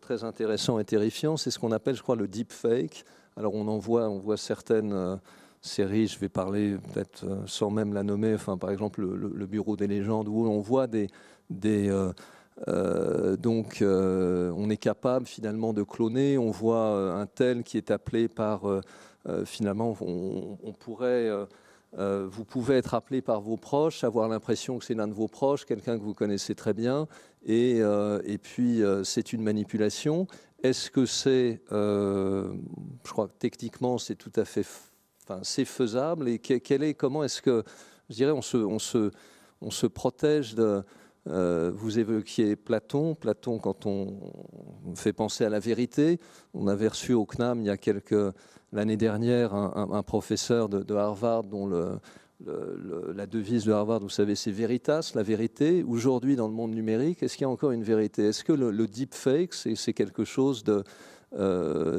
très intéressant et terrifiant, c'est ce qu'on appelle, je crois, le deepfake. Alors on voit certaines séries, je vais parler peut-être sans même la nommer, par exemple le Bureau des légendes, où on voit on est capable finalement de cloner, on voit un tel qui est appelé par, finalement on pourrait... vous pouvez être appelé par vos proches, avoir l'impression que c'est l'un de vos proches, quelqu'un que vous connaissez très bien, et puis c'est une manipulation. Est-ce que c'est, je crois que techniquement c'est tout à fait, c'est faisable, et comment est-ce que, je dirais, on se protège de... vous évoquiez Platon, quand on fait penser à la vérité. On avait reçu au CNAM il y a l'année dernière un professeur de Harvard dont la devise de Harvard, vous savez, c'est Veritas, la vérité. Aujourd'hui, dans le monde numérique, est-ce qu'il y a encore une vérité? Est-ce que le deepfake, c'est quelque chose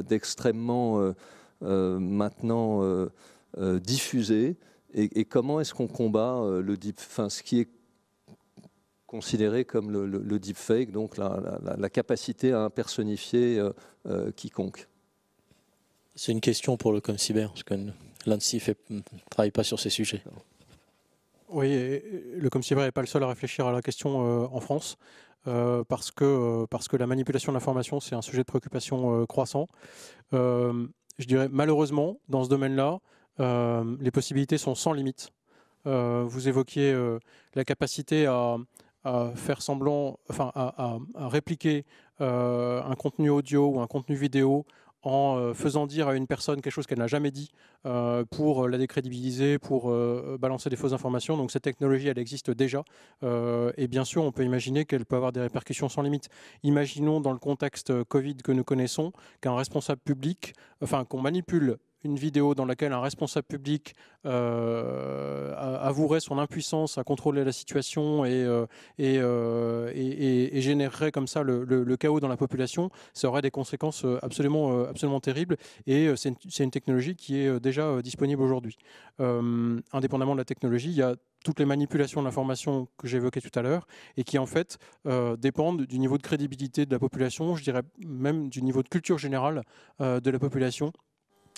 d'extrêmement maintenant diffusé, et comment est-ce qu'on combat ce qui est considéré comme le deepfake, donc la capacité à impersonnifier quiconque? C'est une question pour le ComCyber, parce que l'ANSSI ne travaille pas sur ces sujets. Oui, et le ComCyber n'est pas le seul à réfléchir à la question en France, parce que la manipulation de l'information, c'est un sujet de préoccupation croissant. Je dirais malheureusement, dans ce domaine-là, les possibilités sont sans limite. Vous évoquiez la capacité à faire semblant, à répliquer un contenu audio ou un contenu vidéo en faisant dire à une personne quelque chose qu'elle n'a jamais dit pour la décrédibiliser, pour balancer des fausses informations. Donc cette technologie, elle existe déjà. Et bien sûr, on peut imaginer qu'elle peut avoir des répercussions sans limite. Imaginons dans le contexte Covid que nous connaissons, qu'un responsable public, qu'on manipule une vidéo dans laquelle un responsable public avouerait son impuissance à contrôler la situation et générerait comme ça le chaos dans la population, ça aurait des conséquences absolument terribles. Et c'est une technologie qui est déjà disponible aujourd'hui. Indépendamment de la technologie, il y a toutes les manipulations de l'information que j'évoquais tout à l'heure et qui en fait dépendent du niveau de crédibilité de la population, je dirais même du niveau de culture générale de la population,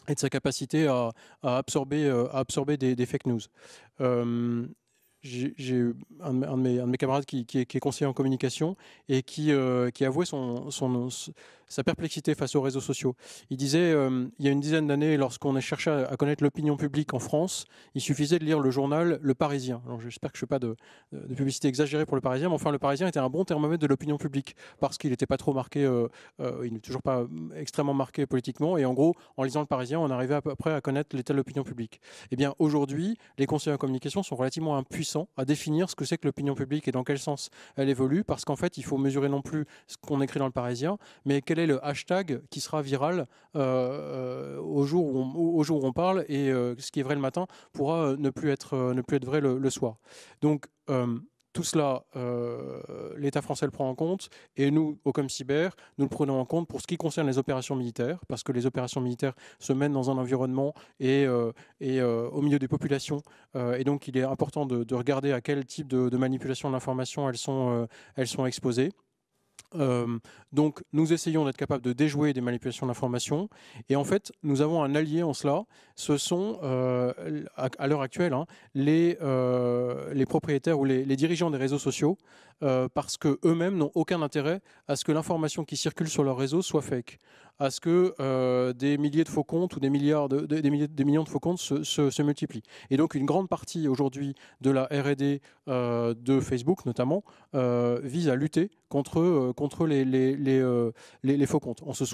et de sa capacité à absorber des fake news. J'ai un de mes camarades qui est conseiller en communication et qui avouait sa perplexité face aux réseaux sociaux. Il disait, il y a une dizaine d'années, lorsqu'on a cherché à connaître l'opinion publique en France, il suffisait de lire le journal Le Parisien. Alors j'espère que je ne fais pas de publicité exagérée pour Le Parisien, mais enfin Le Parisien était un bon thermomètre de l'opinion publique, parce qu'il n'était pas trop marqué, il n'est toujours pas extrêmement marqué politiquement, et en gros, en lisant Le Parisien, on arrivait à peu près à connaître l'état de l'opinion publique. Eh bien aujourd'hui, les conseillers en communication sont relativement impuissants à définir ce que c'est que l'opinion publique et dans quel sens elle évolue, parce qu'en fait, il faut mesurer non plus ce qu'on écrit dans Le Parisien, mais quel est le hashtag qui sera viral au jour où on parle, et ce qui est vrai le matin pourra ne plus être vrai le soir. Donc tout cela, l'État français le prend en compte, et nous, au ComCyber, nous le prenons en compte pour ce qui concerne les opérations militaires, parce que les opérations militaires se mènent dans un environnement et au milieu des populations, et donc il est important de regarder à quel type de manipulation de l'information elles sont exposées. Donc nous essayons d'être capables de déjouer des manipulations d'information, et en fait nous avons un allié en cela. Ce sont à l'heure actuelle les propriétaires ou les dirigeants des réseaux sociaux parce qu'eux-mêmes n'ont aucun intérêt à ce que l'information qui circule sur leur réseau soit fake, à ce que des milliers de faux comptes ou des millions de faux comptes se multiplient. Et donc une grande partie aujourd'hui de la R&D de Facebook notamment vise à lutter contre les faux comptes. On se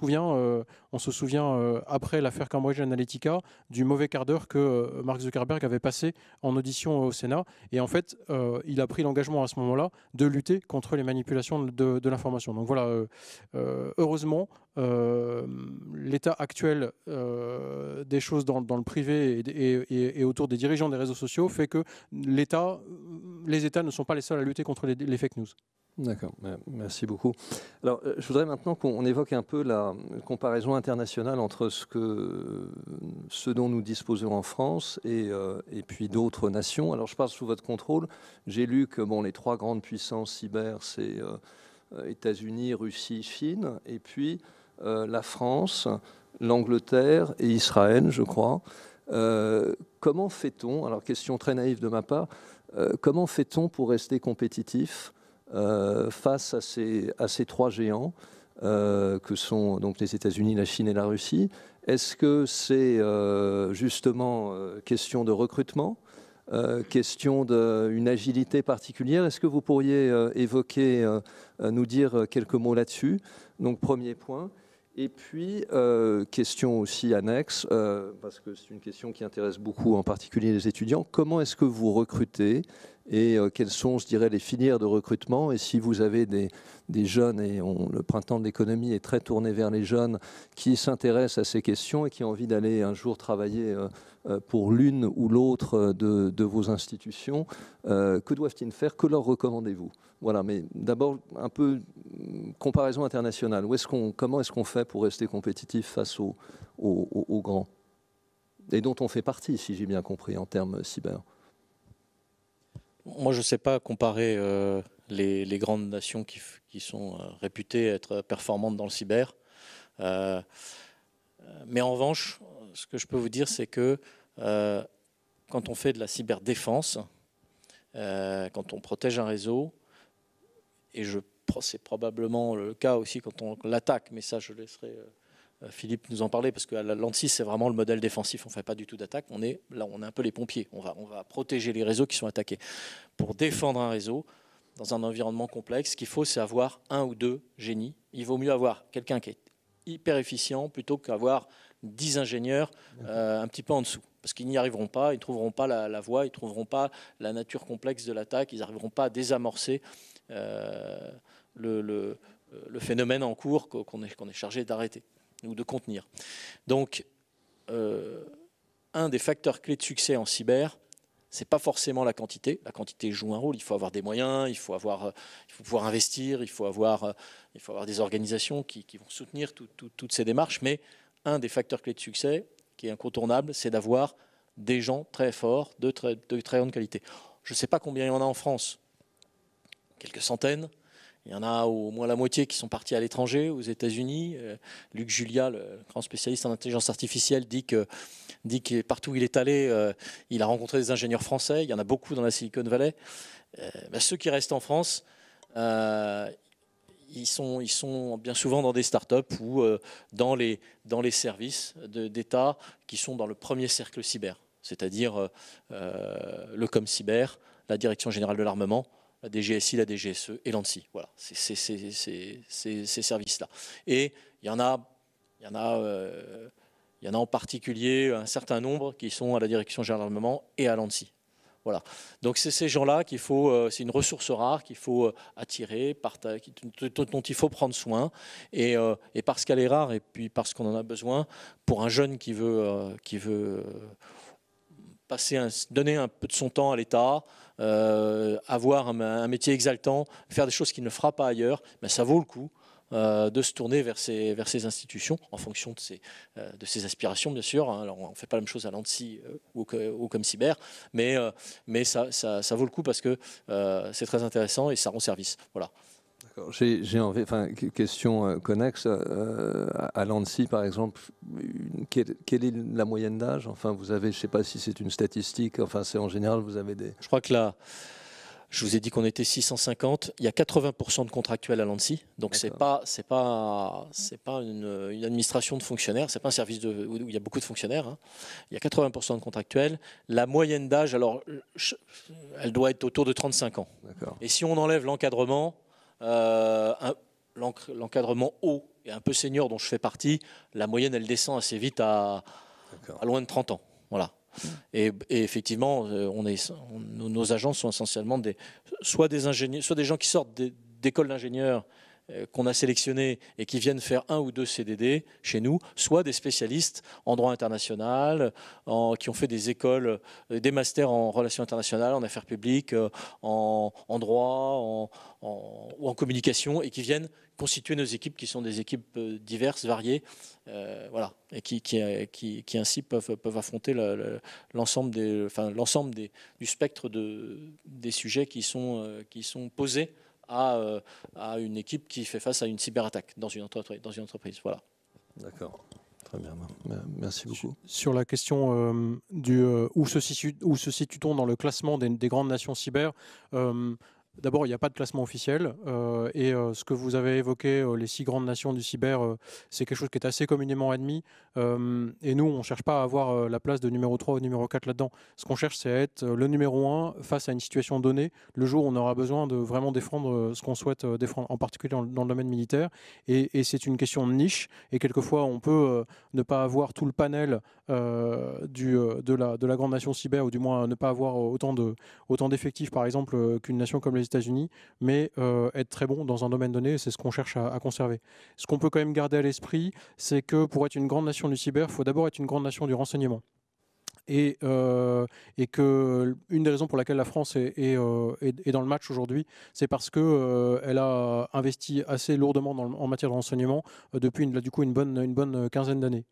souvient après l'affaire Cambridge Analytica du mauvais quart d'heure que Mark Zuckerberg avait passé en audition au Sénat. Et en fait, il a pris l'engagement à ce moment-là de lutter contre les manipulations de l'information. Donc voilà, heureusement, l'état actuel des choses dans le privé et autour des dirigeants des réseaux sociaux fait que les États ne sont pas les seuls à lutter contre les fake news. D'accord, merci beaucoup. Alors, je voudrais maintenant qu'on évoque un peu la comparaison internationale entre ce dont nous disposons en France et puis d'autres nations. Alors, je parle sous votre contrôle. J'ai lu que les trois grandes puissances cyber, c'est États-Unis, Russie, Chine, et puis la France, l'Angleterre et Israël, je crois. Comment fait-on, alors question très naïve de ma part, comment fait-on pour rester compétitif face à ces trois géants que sont donc les États-Unis, la Chine et la Russie? Est-ce que c'est justement question de recrutement, question d'une agilité particulière? Est-ce que vous pourriez évoquer, nous dire quelques mots là-dessus? Donc premier point. Et puis, question aussi annexe, parce que c'est une question qui intéresse beaucoup, en particulier les étudiants. Comment est-ce que vous recrutez et quelles sont, je dirais, les filières de recrutement? Et si vous avez des jeunes, et le printemps de l'économie est très tourné vers les jeunes qui s'intéressent à ces questions et qui ont envie d'aller un jour travailler pour l'une ou l'autre de vos institutions, que doivent-ils faire? Que leur recommandez-vous? Voilà, mais d'abord, un peu comparaison internationale. Comment est-ce qu'on fait pour rester compétitif face aux grands? Et dont on fait partie, si j'ai bien compris, en termes cyber. Moi, je ne sais pas comparer les grandes nations qui sont réputées être performantes dans le cyber. Mais en revanche, ce que je peux vous dire, c'est que quand on fait de la cyberdéfense, quand on protège un réseau, et c'est probablement le cas aussi quand on l'attaque, mais ça, je laisserai Philippe nous en parler, parce que l'ANSSI, c'est vraiment le modèle défensif. On ne fait pas du tout d'attaque. On est un peu les pompiers. On va protéger les réseaux qui sont attaqués. Pour défendre un réseau dans un environnement complexe, ce qu'il faut, c'est avoir un ou deux génies. Il vaut mieux avoir quelqu'un qui est hyper efficient plutôt qu'avoir 10 ingénieurs un petit peu en dessous. Parce qu'ils n'y arriveront pas, ils ne trouveront pas la voie, ils ne trouveront pas la nature complexe de l'attaque, ils n'arriveront pas à désamorcer le phénomène en cours qu'on est chargé d'arrêter ou de contenir. Donc, un des facteurs clés de succès en cyber, ce n'est pas forcément la quantité. La quantité joue un rôle. Il faut avoir des moyens, il faut pouvoir investir, il faut avoir des organisations qui vont soutenir toutes ces démarches. Mais un des facteurs clés de succès, qui est incontournable, c'est d'avoir des gens très forts, de très grande qualité. Je ne sais pas combien il y en a en France. Quelques centaines. Il y en a au moins la moitié qui sont partis à l'étranger, aux États-Unis. Luc Julia, le grand spécialiste en intelligence artificielle, dit que partout où il est allé, il a rencontré des ingénieurs français. Il y en a beaucoup dans la Silicon Valley. Ceux qui restent en France, ils sont bien souvent dans des startups ou dans les services d'État qui sont dans le premier cercle cyber, c'est-à-dire le ComCyber, la Direction Générale de l'Armement, la DGSI, la DGSE et l'ANSSI. Voilà, c'est ces services-là. Et il y en a en particulier un certain nombre qui sont à la Direction Générale de l'Armement et à l'ANSSI. Voilà. Donc c'est ces gens-là qu'il faut, c'est une ressource rare qu'il faut attirer, dont il faut prendre soin, et parce qu'elle est rare et puis parce qu'on en a besoin pour un jeune qui veut donner un peu de son temps à l'État, avoir un métier exaltant, faire des choses qu'il ne fera pas ailleurs, mais ça vaut le coup de se tourner vers ces institutions en fonction de ses aspirations, bien sûr. Alors, on ne fait pas la même chose à l'ANSSI ou au ComCyber, mais ça vaut le coup parce que c'est très intéressant et ça rend service. Voilà. J'ai envie, question connexe, à l'ANSSI par exemple, quelle est la moyenne d'âge? Enfin, vous avez, je ne sais pas si c'est une statistique, enfin c'est en général, vous avez des... Je crois que Je vous ai dit qu'on était 650. Il y a 80% de contractuels à l'ANSSI. Donc, c'est pas une administration de fonctionnaires. C'est pas un service où il y a beaucoup de fonctionnaires. Hein. Il y a 80% de contractuels. La moyenne d'âge, alors, elle doit être autour de 35 ans. Et si on enlève l'encadrement, l'encadrement haut et un peu senior dont je fais partie, la moyenne, elle descend assez vite à loin de 30 ans. Voilà. Et effectivement, nos agents sont essentiellement soit des ingénieurs, soit des gens qui sortent d'écoles d'ingénieurs qu'on a sélectionnés et qui viennent faire 1 ou 2 CDD chez nous, soit des spécialistes en droit international, qui ont fait des écoles, des masters en relations internationales, en affaires publiques, en droit, ou en communication, et qui viennent constituer nos équipes, qui sont des équipes diverses, variées, voilà, et qui ainsi peuvent affronter l'ensemble du spectre des sujets qui sont posés à une équipe qui fait face à une cyberattaque dans une entreprise. Voilà. D'accord. Très bien. Merci beaucoup. Sur la question où se situe-t-on dans le classement des grandes nations cyber, d'abord, il n'y a pas de classement officiel et ce que vous avez évoqué, les 6 grandes nations du cyber, c'est quelque chose qui est assez communément admis. Et nous, on ne cherche pas à avoir la place de numéro 3 ou numéro 4 là-dedans. Ce qu'on cherche, c'est à être le numéro 1 face à une situation donnée, le jour où on aura besoin de vraiment défendre ce qu'on souhaite défendre, en particulier dans le domaine militaire. Et c'est une question de niche. Et quelquefois, on peut ne pas avoir tout le panel de la grande nation cyber, ou du moins ne pas avoir autant d'effectifs, par exemple, qu'une nation comme les États-Unis, mais être très bon dans un domaine donné, c'est ce qu'on cherche à conserver. Ce qu'on peut quand même garder à l'esprit, c'est que pour être une grande nation du cyber, il faut d'abord être une grande nation du renseignement. Et que une des raisons pour laquelle la France est dans le match aujourd'hui, c'est parce qu'elle a investi assez lourdement en matière de renseignement depuis une bonne quinzaine d'années.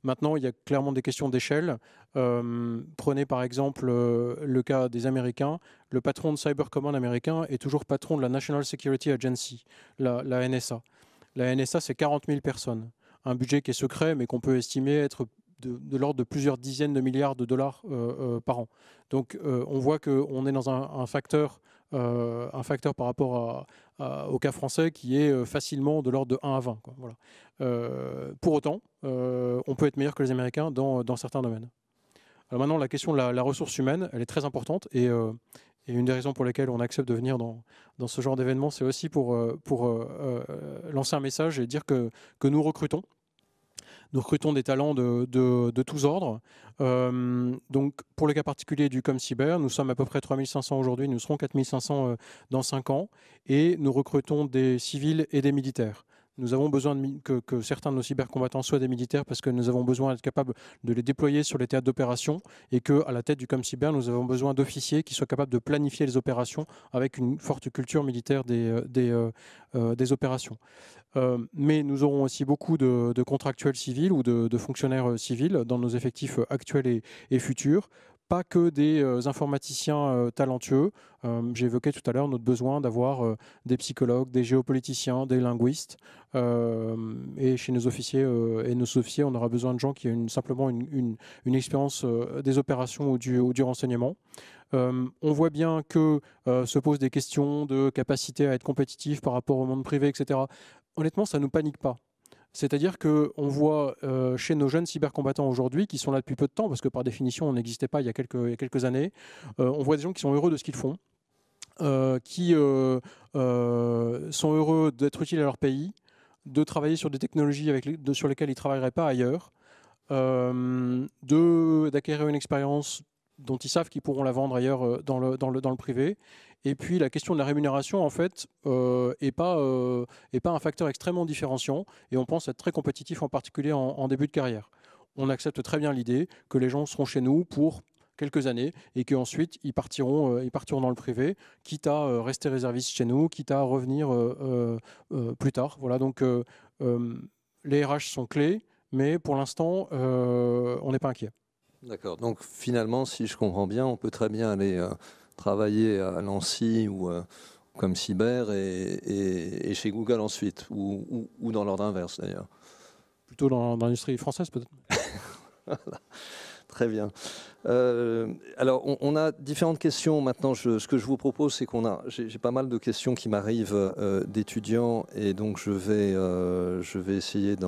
Maintenant, il y a clairement des questions d'échelle. Prenez par exemple le cas des Américains. Le patron de Cyber Command américain est toujours patron de la National Security Agency, la NSA. La NSA, c'est 40 000 personnes. Un budget qui est secret, mais qu'on peut estimer être de l'ordre de plusieurs dizaines de milliards de dollars par an. Donc on voit qu'on est dans un facteur par rapport au cas français qui est facilement de l'ordre de 1 à 20. Quoi. Voilà. Pour autant, on peut être meilleur que les Américains dans certains domaines. Alors maintenant, la question de la ressource humaine, elle est très importante et une des raisons pour lesquelles on accepte de venir dans ce genre d'événement, c'est aussi pour lancer un message et dire que nous recrutons. Nous recrutons des talents de tous ordres. Donc, pour le cas particulier du ComCyber, nous sommes à peu près 3500 aujourd'hui, nous serons 4500 dans 5 ans, et nous recrutons des civils et des militaires. Nous avons besoin que certains de nos cybercombattants soient des militaires parce que nous avons besoin d'être capables de les déployer sur les théâtres d'opération et qu'à la tête du ComCyber, nous avons besoin d'officiers qui soient capables de planifier les opérations avec une forte culture militaire des opérations. Mais nous aurons aussi beaucoup de contractuels civils ou de fonctionnaires civils dans nos effectifs actuels et futurs. Pas que des informaticiens talentueux. J'ai évoqué tout à l'heure notre besoin d'avoir des psychologues, des géopoliticiens, des linguistes. Et chez nos officiers on aura besoin de gens qui ont simplement une expérience des opérations ou du renseignement. On voit bien que se posent des questions de capacité à être compétitif par rapport au monde privé, etc. Honnêtement, ça ne nous panique pas. C'est-à-dire qu'on voit chez nos jeunes cybercombattants aujourd'hui, qui sont là depuis peu de temps, parce que par définition, on n'existait pas il y a quelques années, on voit des gens qui sont heureux de ce qu'ils font, qui sont heureux d'être utiles à leur pays, de travailler sur des technologies sur lesquelles ils ne travailleraient pas ailleurs, d'acquérir une expérience dont ils savent qu'ils pourront la vendre ailleurs dans le privé. Et puis la question de la rémunération, en fait, est pas un facteur extrêmement différenciant, et on pense être très compétitif, en particulier en début de carrière. On accepte très bien l'idée que les gens seront chez nous pour quelques années et qu'ensuite ils partiront dans le privé, quitte à rester réservistes chez nous, quitte à revenir plus tard. Voilà, donc les RH sont clés, mais pour l'instant, on n'est pas inquiet. D'accord. Donc finalement, si je comprends bien, on peut très bien aller travailler à l'ANSSI ou comme cyber et chez Google ensuite, ou dans l'ordre inverse d'ailleurs. Plutôt dans l'industrie française peut-être. Voilà. Très bien. Alors, on a différentes questions maintenant. Ce que je vous propose, c'est j'ai pas mal de questions qui m'arrivent d'étudiants, et donc je vais essayer de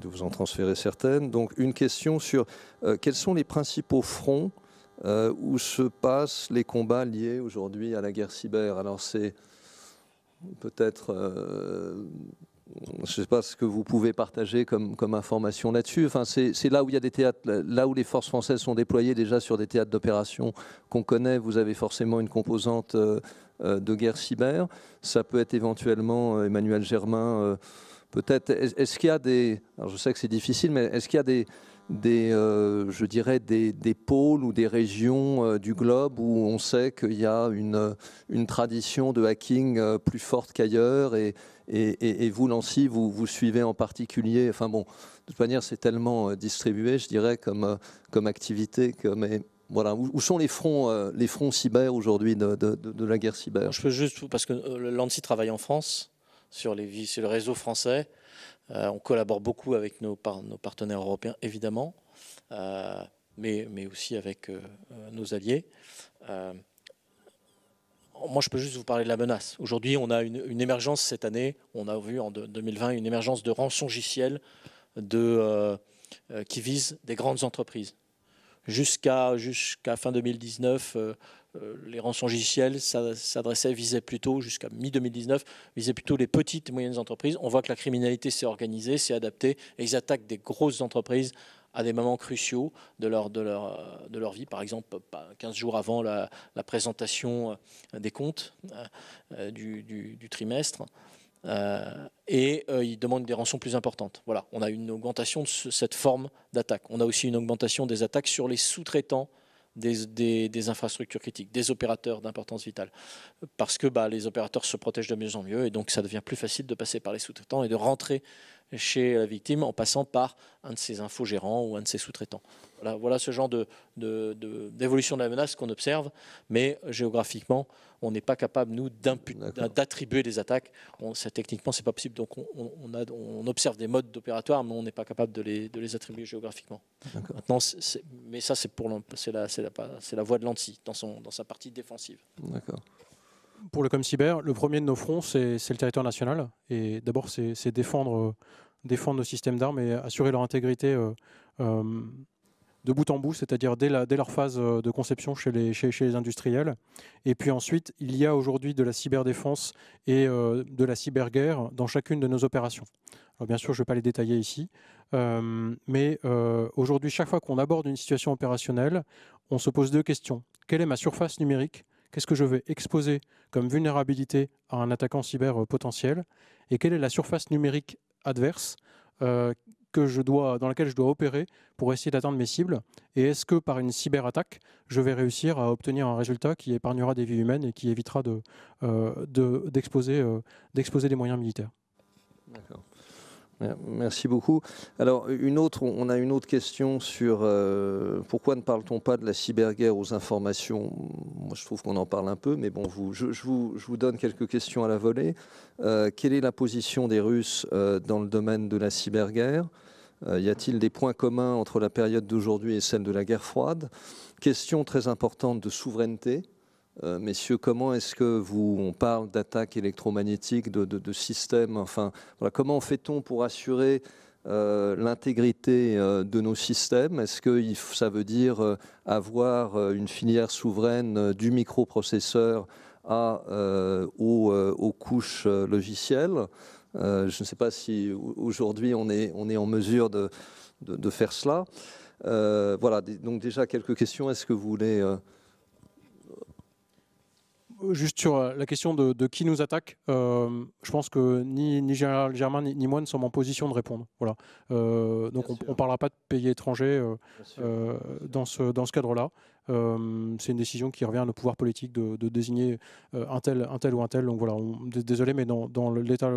vous en transférer certaines. Donc, une question sur quels sont les principaux fronts où se passent les combats liés aujourd'hui à la guerre cyber. Alors, c'est peut-être... je ne sais pas ce que vous pouvez partager comme information là-dessus. Enfin, c'est là où il y a des théâtres, là où les forces françaises sont déployées déjà sur des théâtres d'opération qu'on connaît. Vous avez forcément une composante de guerre cyber. Ça peut être éventuellement, Emmanuel Germain, peut-être. Est-ce qu'il y a des... Alors je sais que c'est difficile, mais est-ce qu'il y a je dirais des pôles ou des régions du globe où on sait qu'il y a une tradition de hacking plus forte qu'ailleurs, et vous, Lancy, vous suivez en particulier, enfin bon, de toute manière c'est tellement distribué, je dirais, comme activité, mais voilà, où sont les fronts cyber aujourd'hui de la guerre cyber? Je peux juste, parce que Lancy travaille en France, sur le réseau français. On collabore beaucoup avec nos partenaires européens, évidemment, mais aussi avec nos alliés. Moi, je peux juste vous parler de la menace. Aujourd'hui, on a une émergence cette année. On a vu en 2020 une émergence de rançongiciels qui vise des grandes entreprises. Jusqu'à fin 2019, les rançongiciels visaient plutôt, jusqu'à mi-2019, visaient plutôt les petites et moyennes entreprises. On voit que la criminalité s'est organisée, s'est adaptée, et ils attaquent des grosses entreprises à des moments cruciaux de leur vie. Par exemple, 15 jours avant la présentation des comptes du trimestre. Ils demandent des rançons plus importantes. Voilà, on a une augmentation de cette forme d'attaque. On a aussi une augmentation des attaques sur les sous-traitants des infrastructures critiques, des opérateurs d'importance vitale. Parce que les opérateurs se protègent de mieux en mieux, et donc ça devient plus facile de passer par les sous-traitants et de rentrer chez la victime en passant par un de ses infogérants ou un de ses sous-traitants. Voilà ce genre d'évolution de la menace qu'on observe, mais géographiquement, on n'est pas capable, nous, d'attribuer des attaques. Techniquement, ce n'est pas possible. Donc, on observe des modes d'opératoire, mais on n'est pas capable de les attribuer géographiquement. Maintenant, mais ça, c'est la voie de Lancy, dans sa partie défensive. D'accord. Pour le ComCyber, le premier de nos fronts, c'est le territoire national. Et d'abord, c'est défendre nos systèmes d'armes et assurer leur intégrité de bout en bout, c'est-à-dire dès leur phase de conception chez les industriels. Et puis ensuite, il y a aujourd'hui de la cyberdéfense et de la cyberguerre dans chacune de nos opérations. Alors bien sûr, je ne vais pas les détailler ici, mais aujourd'hui, chaque fois qu'on aborde une situation opérationnelle, on se pose deux questions. Quelle est ma surface numérique ? Qu'est-ce que je vais exposer comme vulnérabilité à un attaquant cyber potentiel? Et quelle est la surface numérique adverse dans laquelle je dois opérer pour essayer d'atteindre mes cibles? Et est-ce que par une cyberattaque, je vais réussir à obtenir un résultat qui épargnera des vies humaines et qui évitera d'exposer des moyens militaires? D'accord. Merci beaucoup. Alors, on a une autre question sur pourquoi ne parle-t-on pas de la cyberguerre aux informations? Moi, je trouve qu'on en parle un peu, mais bon, je vous donne quelques questions à la volée. Quelle est la position des Russes dans le domaine de la cyberguerre? Y a-t-il des points communs entre la période d'aujourd'hui et celle de la guerre froide? Question très importante de souveraineté. Messieurs, comment est-ce que on parle d'attaques électromagnétiques, de systèmes, enfin, voilà, comment fait-on pour assurer l'intégrité de nos systèmes? Est-ce que ça veut dire avoir une filière souveraine du microprocesseur aux couches logicielles? Je ne sais pas si aujourd'hui on est en mesure de faire cela. Voilà, donc déjà quelques questions. Est-ce que vous voulez... Juste sur la question de qui nous attaque, je pense que ni Général Germain ni moi ne sommes en position de répondre. Voilà. Donc on ne parlera pas de pays étrangers dans ce cadre-là. C'est une décision qui revient à nos pouvoirs politiques de désigner un tel ou un tel. Donc voilà, désolé, mais dans l'état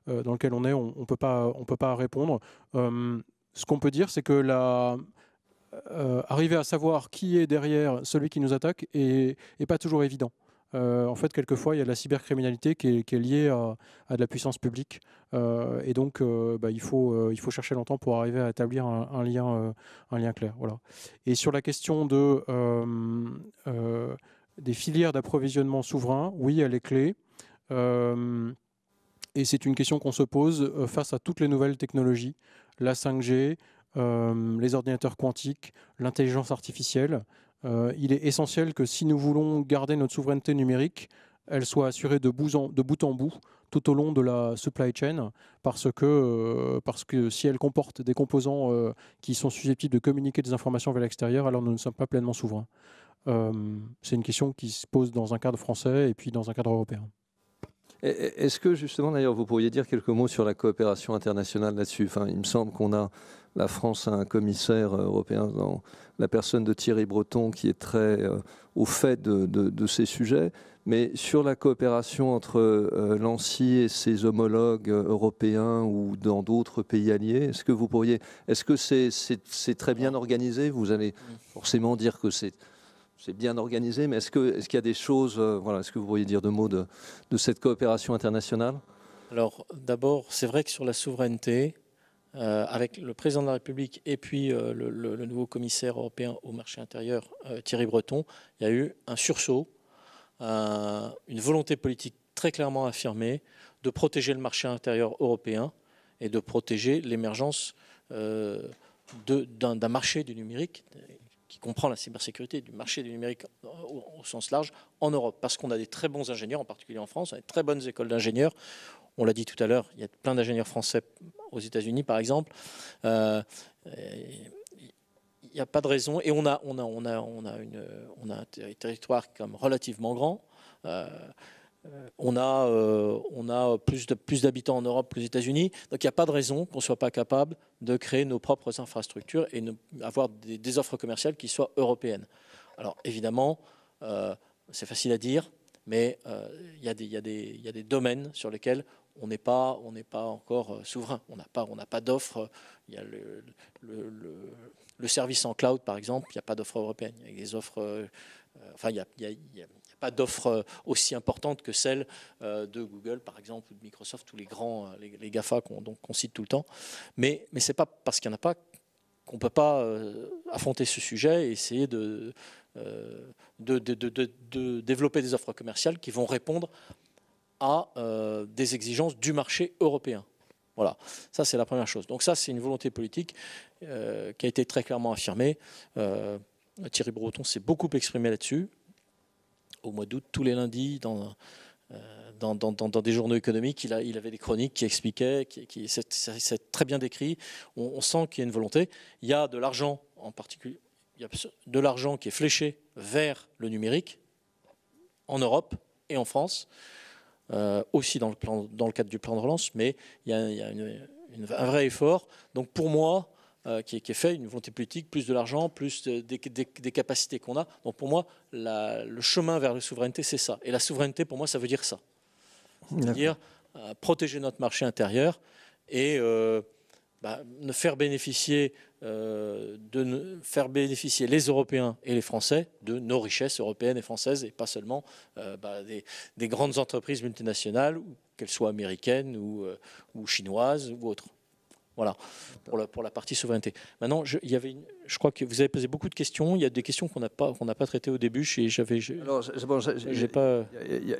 dans lequel on est, on ne peut pas répondre. Ce qu'on peut dire, c'est que arriver à savoir qui est derrière celui qui nous attaque n'est pas toujours évident. En fait, quelquefois, il y a de la cybercriminalité qui est liée à de la puissance publique. Et donc, il faut chercher longtemps pour arriver à établir un lien clair. Voilà. Et sur la question des filières d'approvisionnement souverain, oui, elle est clé. Et c'est une question qu'on se pose face à toutes les nouvelles technologies, la 5G, les ordinateurs quantiques, l'intelligence artificielle. Il est essentiel que si nous voulons garder notre souveraineté numérique, elle soit assurée de bout en bout tout au long de la supply chain, parce que si elle comporte des composants qui sont susceptibles de communiquer des informations vers l'extérieur, alors nous ne sommes pas pleinement souverains. C'est une question qui se pose dans un cadre français et puis dans un cadre européen. Est-ce que justement, d'ailleurs, vous pourriez dire quelques mots sur la coopération internationale là-dessus? Enfin, il me semble la France a un commissaire européen dans la personne de Thierry Breton qui est très au fait de ces sujets. Mais sur la coopération entre l'ANSSI et ses homologues européens ou dans d'autres pays alliés, est-ce que c'est très bien organisé? Vous allez forcément dire que c'est bien organisé, mais est-ce qu'il y a des choses, est-ce que vous pourriez dire deux mots de cette coopération internationale? Alors d'abord, c'est vrai que sur la souveraineté, avec le président de la République et puis le nouveau commissaire européen au marché intérieur, Thierry Breton, il y a eu un sursaut, une volonté politique très clairement affirmée de protéger le marché intérieur européen et de protéger l'émergence d'un marché du numérique qui comprend la cybersécurité, du marché du numérique au sens large en Europe, parce qu'on a des très bons ingénieurs, en particulier en France, on a de très bonnes écoles d'ingénieurs. On l'a dit tout à l'heure, il y a plein d'ingénieurs français aux États-Unis, par exemple. Il n'y a pas de raison, et on a un territoire comme relativement grand. On a plus d'habitants en Europe que les États-Unis, donc il n'y a pas de raison qu'on ne soit pas capable de créer nos propres infrastructures et avoir des offres commerciales qui soient européennes. Alors évidemment, c'est facile à dire, mais il y a des domaines sur lesquels on n'est pas encore souverain. On n'a pas d'offre. Il y a le service en cloud, par exemple, il n'y a pas d'offre européenne. Il y a des offres. Il n'y a pas d'offre aussi importante que celle de Google, par exemple, ou de Microsoft, tous les grands, les GAFA qu'on cite tout le temps. Mais ce n'est pas parce qu'il n'y en a pas qu'on ne peut pas affronter ce sujet et essayer de développer des offres commerciales qui vont répondre à des exigences du marché européen. Voilà, ça c'est la première chose. Donc ça c'est une volonté politique qui a été très clairement affirmée. Thierry Breton s'est beaucoup exprimé là-dessus. Au mois d'août, tous les lundis, dans des journaux économiques, il avait des chroniques qui expliquaient, c'est très bien décrit. On sent qu'il y a une volonté. Il y a de l'argent en particulier, il y a de l'argent qui est fléché vers le numérique en Europe et en France, aussi dans le cadre du plan de relance, mais il y a un vrai effort. Donc pour moi, qui est fait, une volonté politique, plus de l'argent, plus des capacités qu'on a. Donc pour moi, le chemin vers la souveraineté, c'est ça. Et la souveraineté, pour moi, ça veut dire ça. C'est-à-dire protéger notre marché intérieur et faire bénéficier les Européens et les Français de nos richesses européennes et françaises, et pas seulement des grandes entreprises multinationales, qu'elles soient américaines ou chinoises ou autres. Voilà, pour la partie souveraineté. Maintenant, je crois que vous avez posé beaucoup de questions. Il y a des questions qu'on n'a pas traitées au début. Il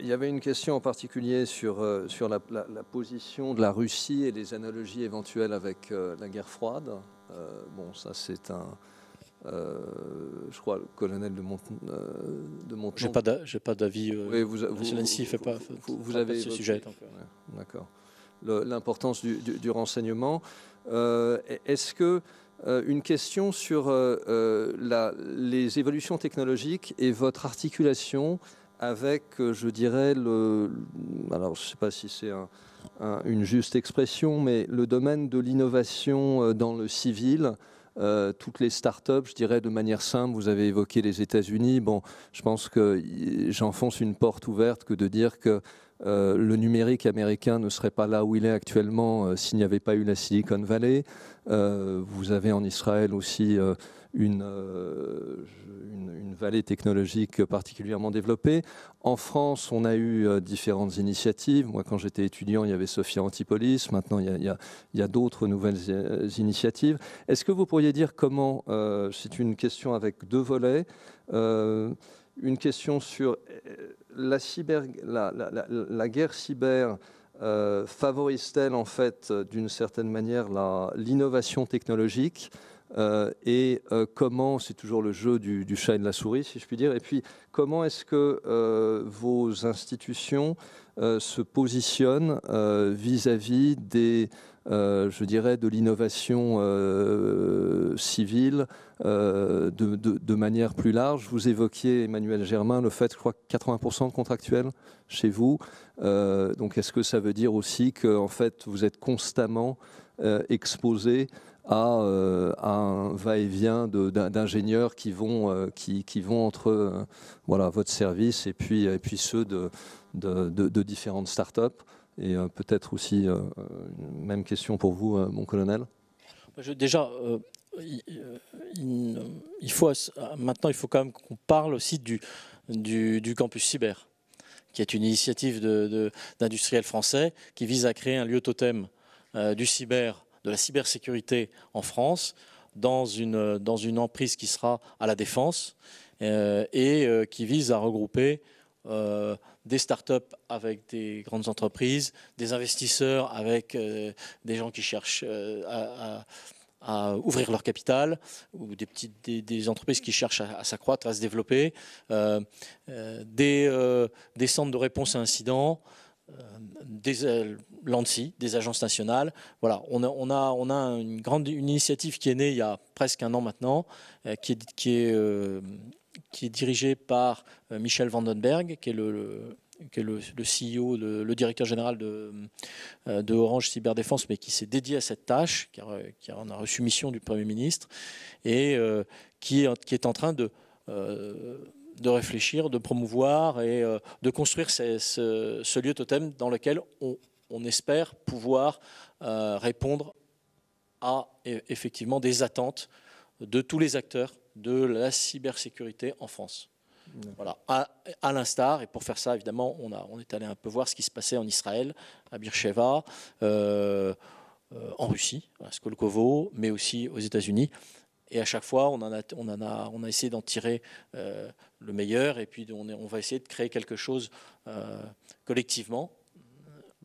y avait une question en particulier sur la position de la Russie et les analogies éventuelles avec la guerre froide. Ça c'est je crois, le colonel de Montenay. J'ai pas d'avis. Zelensky fait pas ce sujet. D'accord. L'importance du renseignement. Est-ce que une question sur les évolutions technologiques et votre articulation avec, je dirais, alors je ne sais pas si c'est une juste expression, mais le domaine de l'innovation dans le civil, toutes les startups, je dirais de manière simple, vous avez évoqué les États-Unis. Bon, je pense que j'enfonce une porte ouverte que de dire que le numérique américain ne serait pas là où il est actuellement s'il n'y avait pas eu la Silicon Valley. Vous avez en Israël aussi une vallée technologique particulièrement développée. En France, on a eu différentes initiatives. Moi, quand j'étais étudiant, il y avait Sophia Antipolis. Maintenant, il y a d'autres nouvelles initiatives. Est-ce que vous pourriez dire comment, c'est une question avec deux volets, une question sur la guerre cyber favorise-t-elle en fait d'une certaine manière l'innovation technologique et comment, c'est toujours le jeu du chat et de la souris si je puis dire, et puis comment est-ce que vos institutions se positionnent vis-à-vis des je dirais de l'innovation civile de manière plus large. Vous évoquiez, Emmanuel Germain, le fait, je crois, 80% de contractuels chez vous. Donc, est-ce que ça veut dire aussi que, en fait, vous êtes constamment exposé à un va-et-vient d'ingénieurs qui vont entre voilà, votre service et puis ceux de différentes startups? Et peut-être aussi une même question pour vous, mon colonel. Déjà, maintenant, il faut quand même qu'on parle aussi du campus cyber, qui est une initiative d'industriels français qui vise à créer un lieu totem du cyber, de la cybersécurité en France, dans une emprise qui sera à la Défense et qui vise à regrouper des startups avec des grandes entreprises, des investisseurs avec des gens qui cherchent à ouvrir leur capital, ou des entreprises qui cherchent à s'accroître, à se développer, des centres de réponse à incidents, des l'ANSSI, des agences nationales. Voilà, on a une initiative qui est née il y a presque un an maintenant, qui est dirigé par Michel Vandenberg, qui est le CEO, le directeur général de Orange Cyberdéfense, mais qui s'est dédié à cette tâche, qui en a reçu mission du Premier ministre, et qui est en train de réfléchir, de promouvoir et de construire ce lieu totem dans lequel on espère pouvoir répondre à effectivement des attentes de tous les acteurs de la cybersécurité en France. Voilà, à l'instar, et pour faire ça, évidemment, on est allé un peu voir ce qui se passait en Israël, à Beersheva, en Russie, à Skolkovo, mais aussi aux États-Unis. Et à chaque fois, on a essayé d'en tirer le meilleur, et puis on va essayer de créer quelque chose collectivement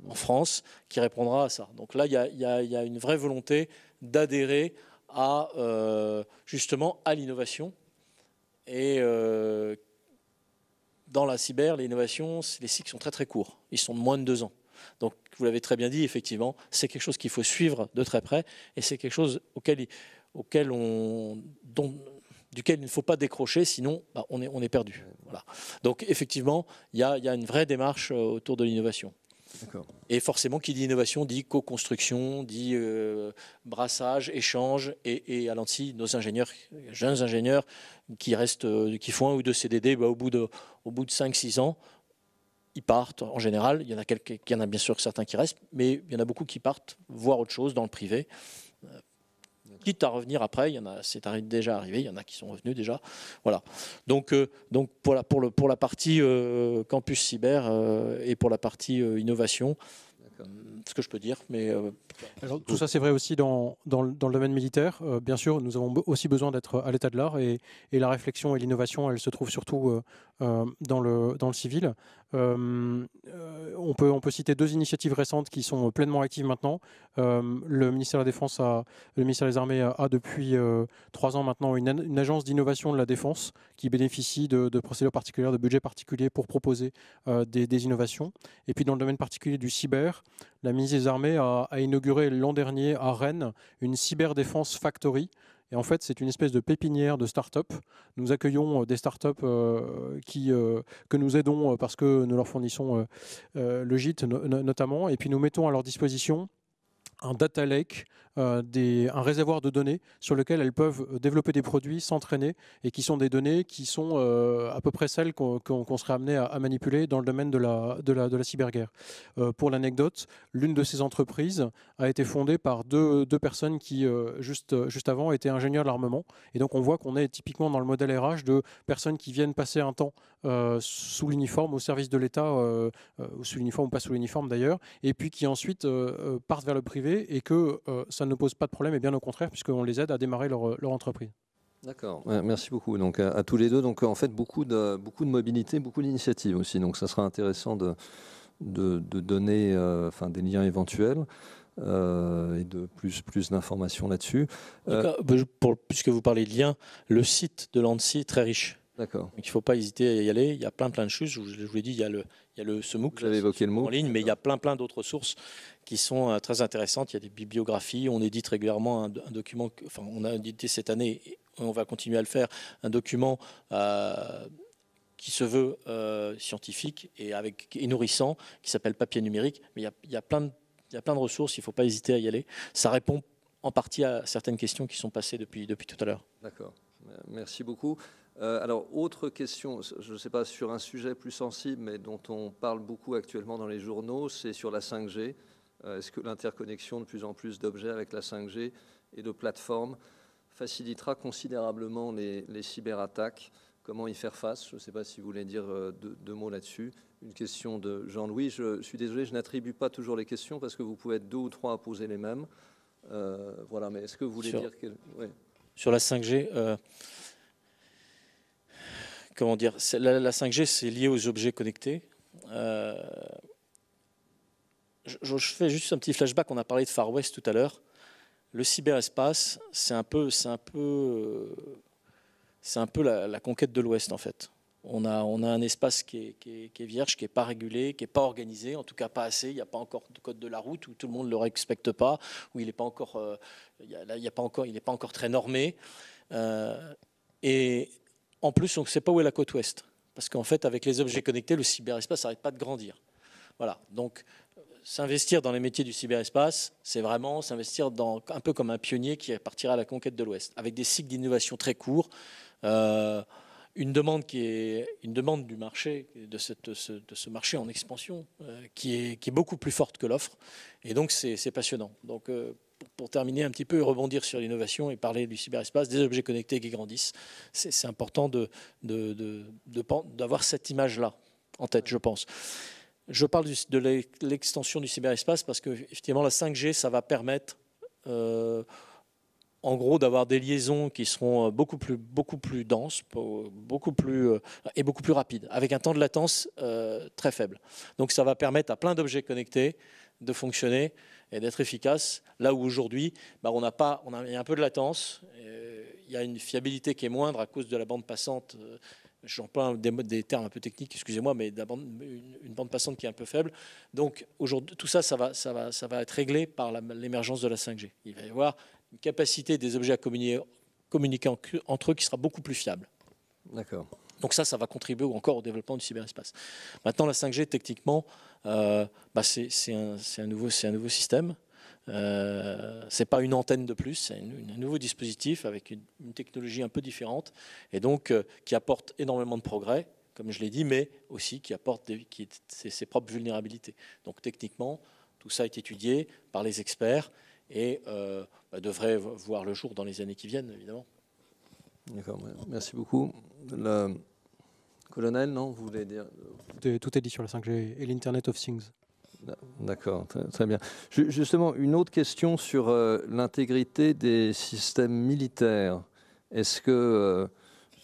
en France qui répondra à ça. Donc là, il y a une vraie volonté d'adhérer à justement à l'innovation. Et dans la cyber, l'innovation, les cycles sont très très courts. Ils sont de moins de 2 ans. Donc, vous l'avez très bien dit, effectivement, c'est quelque chose qu'il faut suivre de très près, et c'est quelque chose duquel il ne faut pas décrocher, sinon on est perdu. Voilà. Donc, effectivement, il y a une vraie démarche autour de l'innovation. Et forcément, qui dit innovation dit co-construction, dit brassage, échange, et à l'ANSSI, nos ingénieurs, jeunes ingénieurs qui font 1 ou 2 CDD, au bout de 5-6 ans, ils partent en général. Il y en a bien sûr certains qui restent, mais il y en a beaucoup qui partent voir autre chose dans le privé. Quitte à revenir après, c'est déjà arrivé, il y en a qui sont revenus déjà. Voilà. Donc pour la partie campus cyber et pour la partie innovation, ce que je peux dire. Mais alors, tout ça, c'est vrai aussi dans le domaine militaire. Bien sûr, nous avons aussi besoin d'être à l'état de l'art, et la réflexion et l'innovation, elles se trouvent surtout dans le civil. On peut citer 2 initiatives récentes qui sont pleinement actives maintenant. Le ministère de la Défense le ministère des Armées a depuis 3 ans maintenant une agence d'innovation de la défense qui bénéficie de procédures particulières, de budgets particuliers pour proposer des innovations. Et puis dans le domaine particulier du cyber, la ministre des Armées a inauguré l'an dernier à Rennes une cyberdéfense factory. Et en fait, c'est une espèce de pépinière de start-up. Nous accueillons des start-up que nous aidons parce que nous leur fournissons le gîte notamment. Et puis nous mettons à leur disposition un data lake, un réservoir de données sur lequel elles peuvent développer des produits, s'entraîner, et qui sont des données qui sont à peu près celles qu'on serait amené à manipuler dans le domaine de la cyberguerre. Pour l'anecdote, l'une de ces entreprises a été fondée par deux personnes qui, juste avant, étaient ingénieurs de l'armement. Et donc on voit qu'on est typiquement dans le modèle RH de personnes qui viennent passer un temps sous l'uniforme, au service de l'État, sous l'uniforme ou pas sous l'uniforme d'ailleurs, et puis qui ensuite partent vers le privé, et que ça ne pose pas de problème, et bien au contraire, puisqu'on les aide à démarrer leur entreprise. D'accord, merci beaucoup donc, à tous les deux. Donc en fait, beaucoup de mobilité, beaucoup d'initiatives aussi. Donc ça sera intéressant de donner des liens éventuels et de plus d'informations là-dessus. Puisque vous parlez de liens, le site de l'ANSSI est très riche. D'accord. Donc il ne faut pas hésiter à y aller. Il y a plein de choses. Je vous l'ai dit, il y a ce MOOC. Vous avez évoqué le MOOC en ligne, mais il y a plein d'autres sources qui sont très intéressantes. Il y a des bibliographies. On édite régulièrement un document. Enfin, on a édité cette année, et on va continuer à le faire, un document qui se veut scientifique et nourrissant, qui s'appelle Papier numérique. Mais il y a plein de ressources. Il ne faut pas hésiter à y aller. Ça répond en partie à certaines questions qui sont passées depuis tout à l'heure. D'accord. Merci beaucoup. Alors, autre question, je ne sais pas, sur un sujet plus sensible, mais dont on parle beaucoup actuellement dans les journaux, c'est sur la 5G. Est-ce que l'interconnexion de plus en plus d'objets avec la 5G et de plateformes facilitera considérablement les cyberattaques? Comment y faire face? Je ne sais pas si vous voulez dire deux mots là-dessus. Une question de Jean-Louis. Je suis désolé, je n'attribue pas toujours les questions parce que vous pouvez être 2 ou 3 à poser les mêmes. Voilà, mais est-ce que vous voulez dire... Ouais. Sur la 5G... Comment dire, la 5G, c'est lié aux objets connectés. Je fais juste un petit flashback. On a parlé de Far West tout à l'heure. Le cyberespace, c'est un peu la conquête de l'Ouest, en fait. On a un espace qui est vierge, qui n'est pas régulé, qui n'est pas organisé, en tout cas pas assez. Il n'y a pas encore de code de la route, où tout le monde ne le respecte pas, où il n'est pas encore, il n'est pas encore très normé. Et en plus, on ne sait pas où est la côte ouest. Parce qu'en fait, avec les objets connectés, le cyberespace n'arrête pas de grandir. Voilà. Donc, s'investir dans les métiers du cyberespace, c'est vraiment s'investir un peu comme un pionnier qui partira à la conquête de l'Ouest, avec des cycles d'innovation très courts, une demande du marché, de ce marché en expansion, qui est beaucoup plus forte que l'offre. Et donc, c'est passionnant. Donc, pour terminer un petit peu et rebondir sur l'innovation et parler du cyberespace, des objets connectés qui grandissent, c'est important d'avoir cette image-là en tête, je pense. Je parle de l'extension du cyberespace parce que effectivement la 5G, ça va permettre en gros d'avoir des liaisons qui seront beaucoup plus denses, beaucoup plus rapides, avec un temps de latence très faible. Donc ça va permettre à plein d'objets connectés de fonctionner et d'être efficaces, là où aujourd'hui, il y a un peu de latence, il y a une fiabilité qui est moindre à cause de la bande passante. J'emploie des termes un peu techniques, excusez-moi, mais une bande passante qui est un peu faible. Donc aujourd'hui, tout ça va être réglé par l'émergence de la 5G. Il va y avoir une capacité des objets à communiquer entre eux qui sera beaucoup plus fiable. D'accord. Donc ça va contribuer encore au développement du cyberespace. Maintenant, la 5G, techniquement, c'est un nouveau système. C'est pas une antenne de plus, c'est un nouveau dispositif avec une technologie un peu différente et donc qui apporte énormément de progrès, comme je l'ai dit, mais aussi qui apporte ses propres vulnérabilités. Donc techniquement, tout ça est étudié par les experts et devrait voir le jour dans les années qui viennent, évidemment. D'accord, merci beaucoup. Le colonel, non, vous voulez dire? Tout est dit sur la 5G et l'Internet of Things. D'accord, très bien. Justement, une autre question sur l'intégrité des systèmes militaires. Est-ce que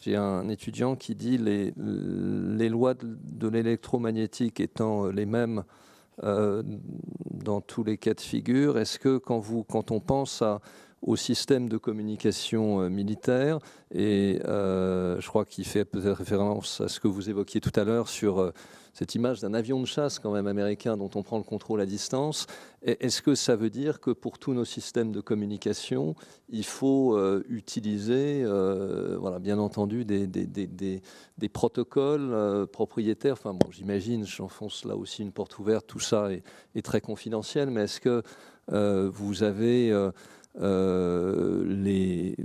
j'ai un étudiant qui dit les lois de l'électromagnétique étant les mêmes dans tous les cas de figure, est-ce que quand on pense au système de communication militaire, et je crois qu'il fait peut-être référence à ce que vous évoquiez tout à l'heure sur cette image d'un avion de chasse quand même américain dont on prend le contrôle à distance, est-ce que ça veut dire que pour tous nos systèmes de communication, il faut utiliser, voilà, bien entendu, des protocoles propriétaires? Enfin bon, j'imagine, j'enfonce là aussi une porte ouverte, tout ça est très confidentiel, mais est-ce que vous avez les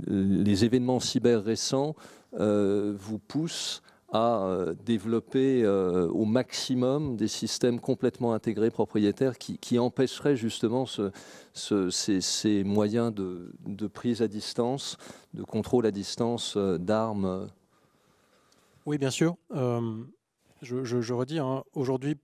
événements cyber récents vous poussent à développer au maximum des systèmes complètement intégrés propriétaires qui empêcheraient justement ces moyens de prise à distance, de contrôle à distance d'armes. Oui, bien sûr. Je redis, hein, aujourd'hui,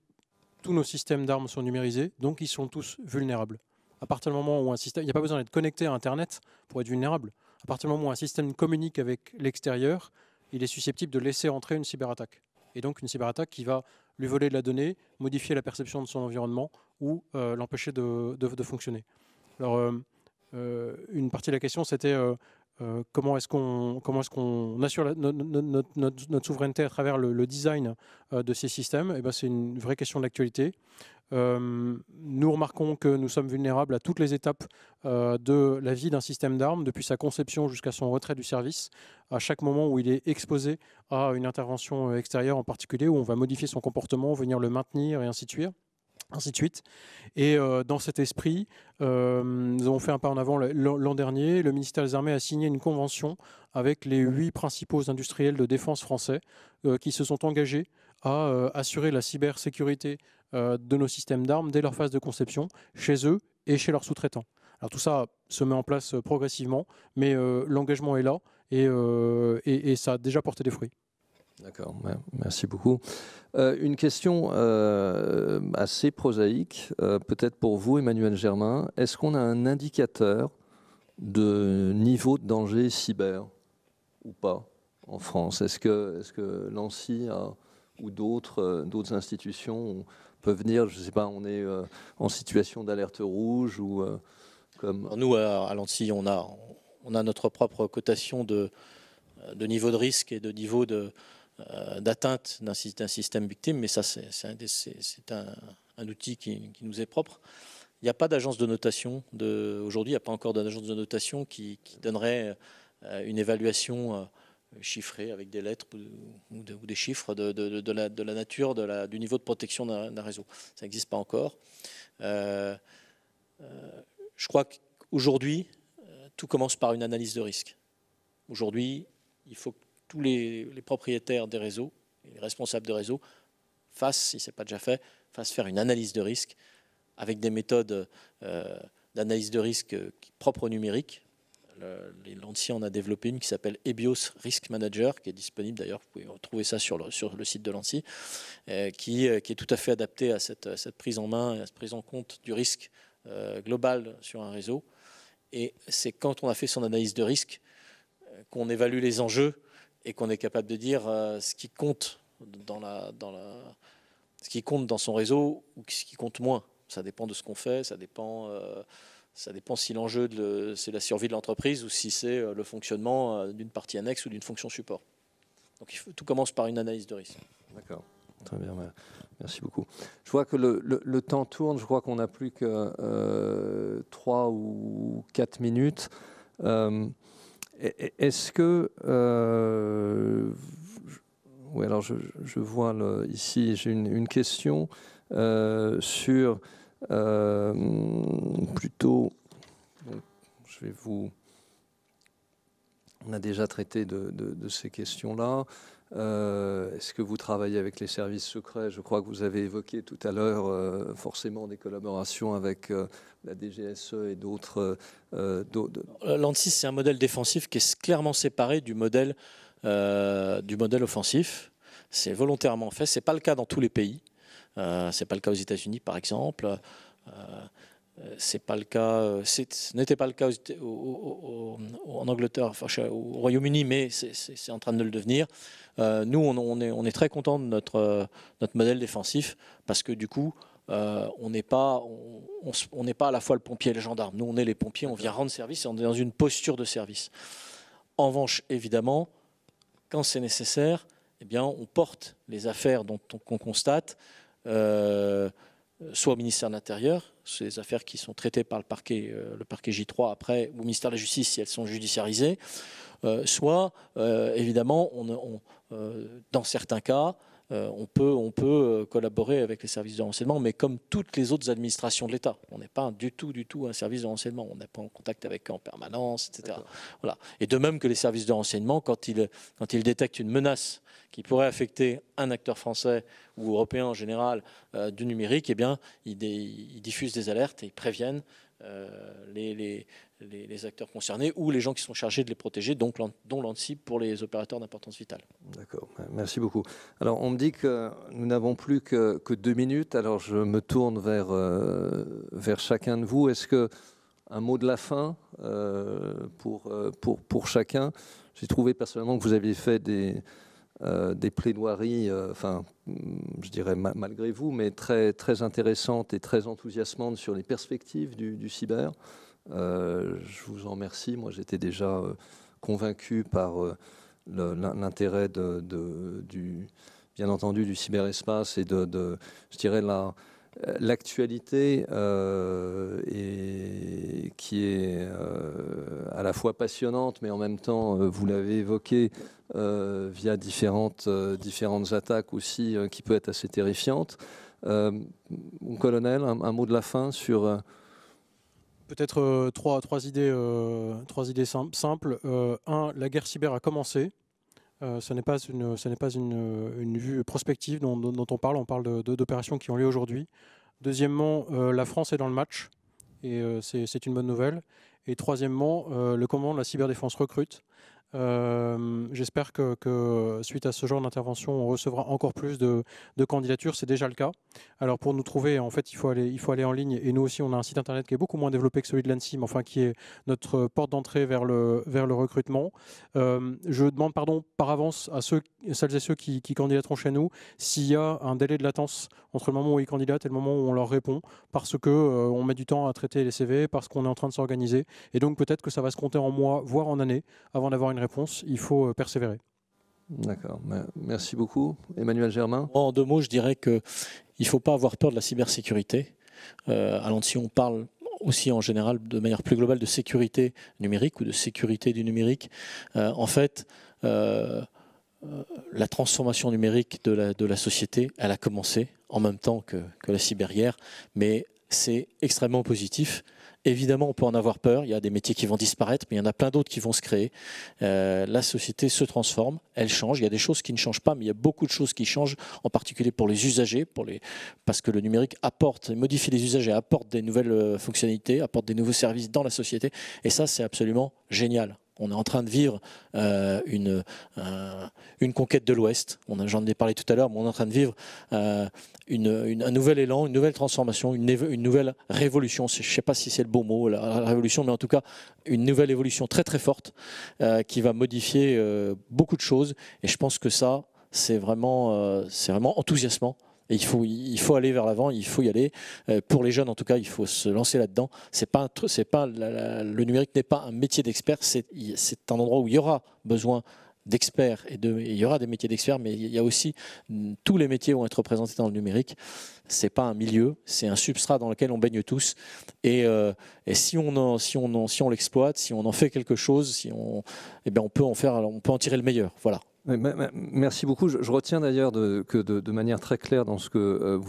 tous nos systèmes d'armes sont numérisés, donc ils sont tous vulnérables. À partir du moment où un système, il n'y a pas besoin d'être connecté à Internet pour être vulnérable. À partir du moment où un système communique avec l'extérieur, il est susceptible de laisser entrer une cyberattaque. Et donc une cyberattaque qui va lui voler de la donnée, modifier la perception de son environnement ou l'empêcher de fonctionner. Alors, une partie de la question, c'était comment est-ce qu'on assure notre souveraineté à travers le design de ces systèmes. Et ben, c'est une vraie question d'actualité. Nous remarquons que nous sommes vulnérables à toutes les étapes de la vie d'un système d'armes, depuis sa conception jusqu'à son retrait du service, à chaque moment où il est exposé à une intervention extérieure en particulier, où on va modifier son comportement, venir le maintenir et ainsi de suite. Et dans cet esprit, nous avons fait un pas en avant l'an dernier. Le ministère des Armées a signé une convention avec les 8 principaux industriels de défense français qui se sont engagés à assurer la cybersécurité de nos systèmes d'armes dès leur phase de conception, chez eux et chez leurs sous-traitants. Alors tout ça se met en place progressivement, mais l'engagement est là et ça a déjà porté des fruits. D'accord, merci beaucoup. Une question assez prosaïque, peut-être pour vous, Emmanuel Germain. Est-ce qu'on a un indicateur de niveau de danger cyber ou pas en France? Est-ce que l'ANSSI ou d'autres institutions peuvent venir, je ne sais pas, on est en situation d'alerte rouge ou comme... Alors nous, à l'ANSSI, on a notre propre cotation de niveau de risque et de niveau d'atteinte d'un système victime, mais ça, c'est un outil qui nous est propre. Il n'y a pas d'agence de notation. Aujourd'hui, il n'y a pas encore d'agence de notation qui donnerait une évaluation chiffrée avec des lettres ou des chiffres de la nature, du niveau de protection d'un réseau. Ça n'existe pas encore. Je crois qu'aujourd'hui, tout commence par une analyse de risque. Aujourd'hui, il faut que tous les propriétaires des réseaux, les responsables de réseau, fassent, si ce n'est pas déjà fait, fassent faire une analyse de risque avec des méthodes d'analyse de risque propres au numérique. L'ANSSI en a développé une qui s'appelle EBIOS Risk Manager, qui est disponible d'ailleurs, vous pouvez retrouver ça sur le site de l'ANSSI, qui est tout à fait adaptée à cette prise en main et à cette prise en compte du risque global sur un réseau. Et c'est quand on a fait son analyse de risque qu'on évalue les enjeux et qu'on est capable de dire ce qui compte ce qui compte dans son réseau ou ce qui compte moins. Ça dépend de ce qu'on fait, ça dépend si l'enjeu c'est la survie de l'entreprise ou si c'est le fonctionnement d'une partie annexe ou d'une fonction support. Donc tout commence par une analyse de risque. D'accord, très bien, merci beaucoup. Je vois que le temps tourne, je crois qu'on n'a plus que 3 ou 4 minutes. Est-ce que... oui, alors je vois ici, j'ai une question sur plutôt... je vais vous... On a déjà traité de ces questions-là. Est-ce que vous travaillez avec les services secrets? Je crois que vous avez évoqué tout à l'heure forcément des collaborations avec la DGSE et d'autres. L'ANSSI, c'est un modèle défensif qui est clairement séparé du modèle offensif. C'est volontairement fait. Ce n'est pas le cas dans tous les pays. Ce n'est pas le cas aux États-Unis, par exemple. Ce n'était pas le cas en Angleterre, enfin, au Royaume-Uni, mais c'est en train de le devenir. Nous, on est très contents de notre modèle défensif parce que du coup, on n'est pas à la fois le pompier et le gendarme. Nous, on est les pompiers, on vient rendre service et on est dans une posture de service. En revanche, évidemment, quand c'est nécessaire, eh bien, on porte les affaires qu'on constate, soit au ministère de l'Intérieur, ces affaires qui sont traitées par le parquet J3 après, ou au ministère de la Justice si elles sont judiciarisées, soit, évidemment, dans certains cas, on peut collaborer avec les services de renseignement, mais comme toutes les autres administrations de l'État. On n'est pas du tout un service de renseignement. On n'est pas en contact avec eux en permanence, etc. Voilà. Et de même que les services de renseignement, quand ils détectent une menace qui pourrait affecter un acteur français ou européen en général du numérique, eh bien, ils diffusent des alertes et ils préviennent les acteurs concernés ou les gens qui sont chargés de les protéger, dont l'ANSSI pour les opérateurs d'importance vitale. D'accord, merci beaucoup. Alors on me dit que nous n'avons plus que 2 minutes, alors je me tourne vers chacun de vous. Est-ce que un mot de la fin pour chacun? J'ai trouvé personnellement que vous aviez fait des plaidoiries, je dirais malgré vous, mais très, très intéressantes et très enthousiasmantes sur les perspectives du cyber. Je vous en remercie. Moi, j'étais déjà convaincu par l'intérêt bien entendu, du cyberespace et je dirais, l'actualité qui est à la fois passionnante, mais en même temps, vous l'avez évoqué, via différentes attaques aussi, qui peut être assez terrifiante. Mon colonel, un mot de la fin sur... Peut-être trois idées simples. Un, la guerre cyber a commencé. Ce n'est pas une vue prospective dont on parle d'opérations qui ont lieu aujourd'hui. Deuxièmement, la France est dans le match, et c'est une bonne nouvelle. Et troisièmement, le commandement de la cyberdéfense recrute. J'espère que suite à ce genre d'intervention, on recevra encore plus de candidatures. C'est déjà le cas. Alors pour nous trouver, en fait, il faut aller en ligne. Et nous aussi, on a un site internet qui est beaucoup moins développé que celui de l'ANSSI, mais enfin qui est notre porte d'entrée vers le recrutement. Je demande pardon par avance à celles et ceux qui candidateront chez nous s'il y a un délai de latence entre le moment où ils candidatent et le moment où on leur répond, parce que on met du temps à traiter les CV, parce qu'on est en train de s'organiser. Et donc peut-être que ça va se compter en mois, voire en années, avant d'avoir une réponse. Il faut persévérer. D'accord. Merci beaucoup. Emmanuel Germain. En 2 mots, je dirais qu'il ne faut pas avoir peur de la cybersécurité. À l'ANSSI, on parle aussi en général de manière plus globale de sécurité numérique ou de sécurité du numérique. En fait, la transformation numérique de la société, elle a commencé en même temps que la cyberguerre, mais c'est extrêmement positif. Évidemment, on peut en avoir peur, il y a des métiers qui vont disparaître, mais il y en a plein d'autres qui vont se créer. La société se transforme, elle change, il y a des choses qui ne changent pas, mais il y a beaucoup de choses qui changent, en particulier pour les usagers, parce que le numérique modifie les usagers, apporte des nouvelles fonctionnalités, apporte des nouveaux services dans la société, et ça, c'est absolument génial. On est en train de vivre une conquête de l'Ouest. J'en ai parlé tout à l'heure, mais on est en train de vivre un nouvel élan, une nouvelle transformation, une nouvelle révolution. Je ne sais pas si c'est le beau mot, la révolution, mais en tout cas, une nouvelle évolution très très forte qui va modifier beaucoup de choses. Et je pense que ça, c'est vraiment enthousiasmant. Et il faut aller vers l'avant, il faut y aller. Pour les jeunes, en tout cas, il faut se lancer là-dedans. Le numérique n'est pas un métier d'expert, c'est un endroit où il y aura besoin d'experts il y aura des métiers d'experts, mais il y a aussi tous les métiers vont être représentés dans le numérique. C'est pas un milieu, c'est un substrat dans lequel on baigne tous. Et si on l'exploite, si on en fait quelque chose, on peut en tirer le meilleur. Voilà. Merci beaucoup. Je retiens d'ailleurs que de manière très claire dans ce que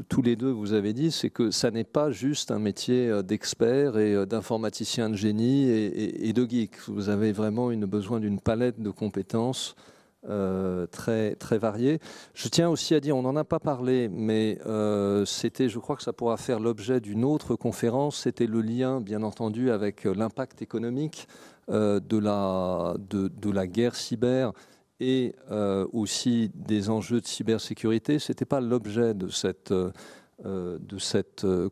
tous les deux vous avez dit, c'est que ça n'est pas juste un métier d'expert et d'informaticien de génie et de geek. Vous avez vraiment besoin d'une palette de compétences très, très variées. Je tiens aussi à dire, on n'en a pas parlé, mais je crois que ça pourra faire l'objet d'une autre conférence, c'était le lien, bien entendu, avec l'impact économique de la guerre cyber et aussi des enjeux de cybersécurité. Ce n'était pas l'objet de cette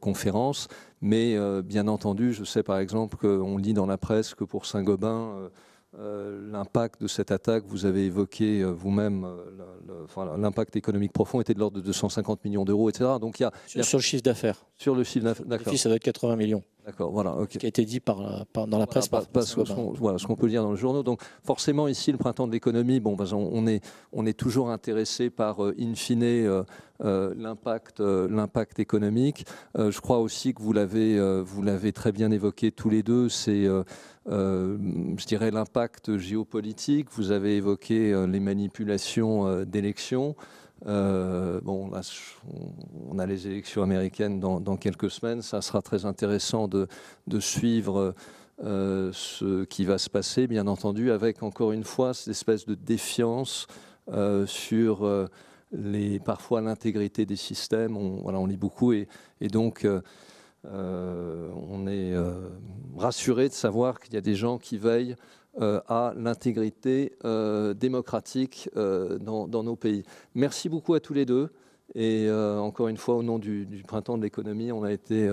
conférence, mais bien entendu, je sais par exemple qu'on lit dans la presse que pour Saint-Gobain, l'impact de cette attaque, vous avez évoqué vous-même, l'impact économique profond était de l'ordre de 250 millions d'euros, etc. Donc sur le chiffre d'affaires. Sur le chiffre d'affaires, d'accord. Ça doit être 80 millions. D'accord, voilà. Okay. Qui a été dit dans la presse. Ce qu'on peut lire dans le journal. Donc forcément ici, le printemps de l'économie, on est toujours intéressé par in fine l'impact économique. Je crois aussi que vous l'avez très bien évoqué tous les deux. C'est je dirais l'impact géopolitique. Vous avez évoqué les manipulations d'élections. Bon, là, on a les élections américaines dans quelques semaines. Ça sera très intéressant de suivre ce qui va se passer, bien entendu, avec encore une fois cette espèce de défiance sur parfois l'intégrité des systèmes. On lit beaucoup et donc on est rassuré de savoir qu'il y a des gens qui veillent à l'intégrité démocratique dans nos pays. Merci beaucoup à tous les deux. Et encore une fois, au nom du Printemps de l'économie, on a été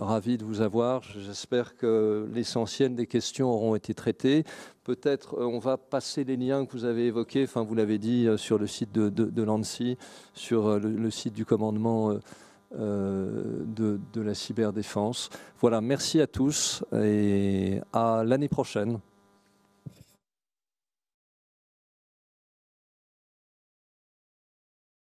ravis de vous avoir. J'espère que l'essentiel des questions auront été traitées. Peut-être on va passer les liens que vous avez évoqués, enfin vous l'avez dit, sur le site de l'ANSSI, sur le site du commandement de la cyberdéfense. Voilà, merci à tous et à l'année prochaine.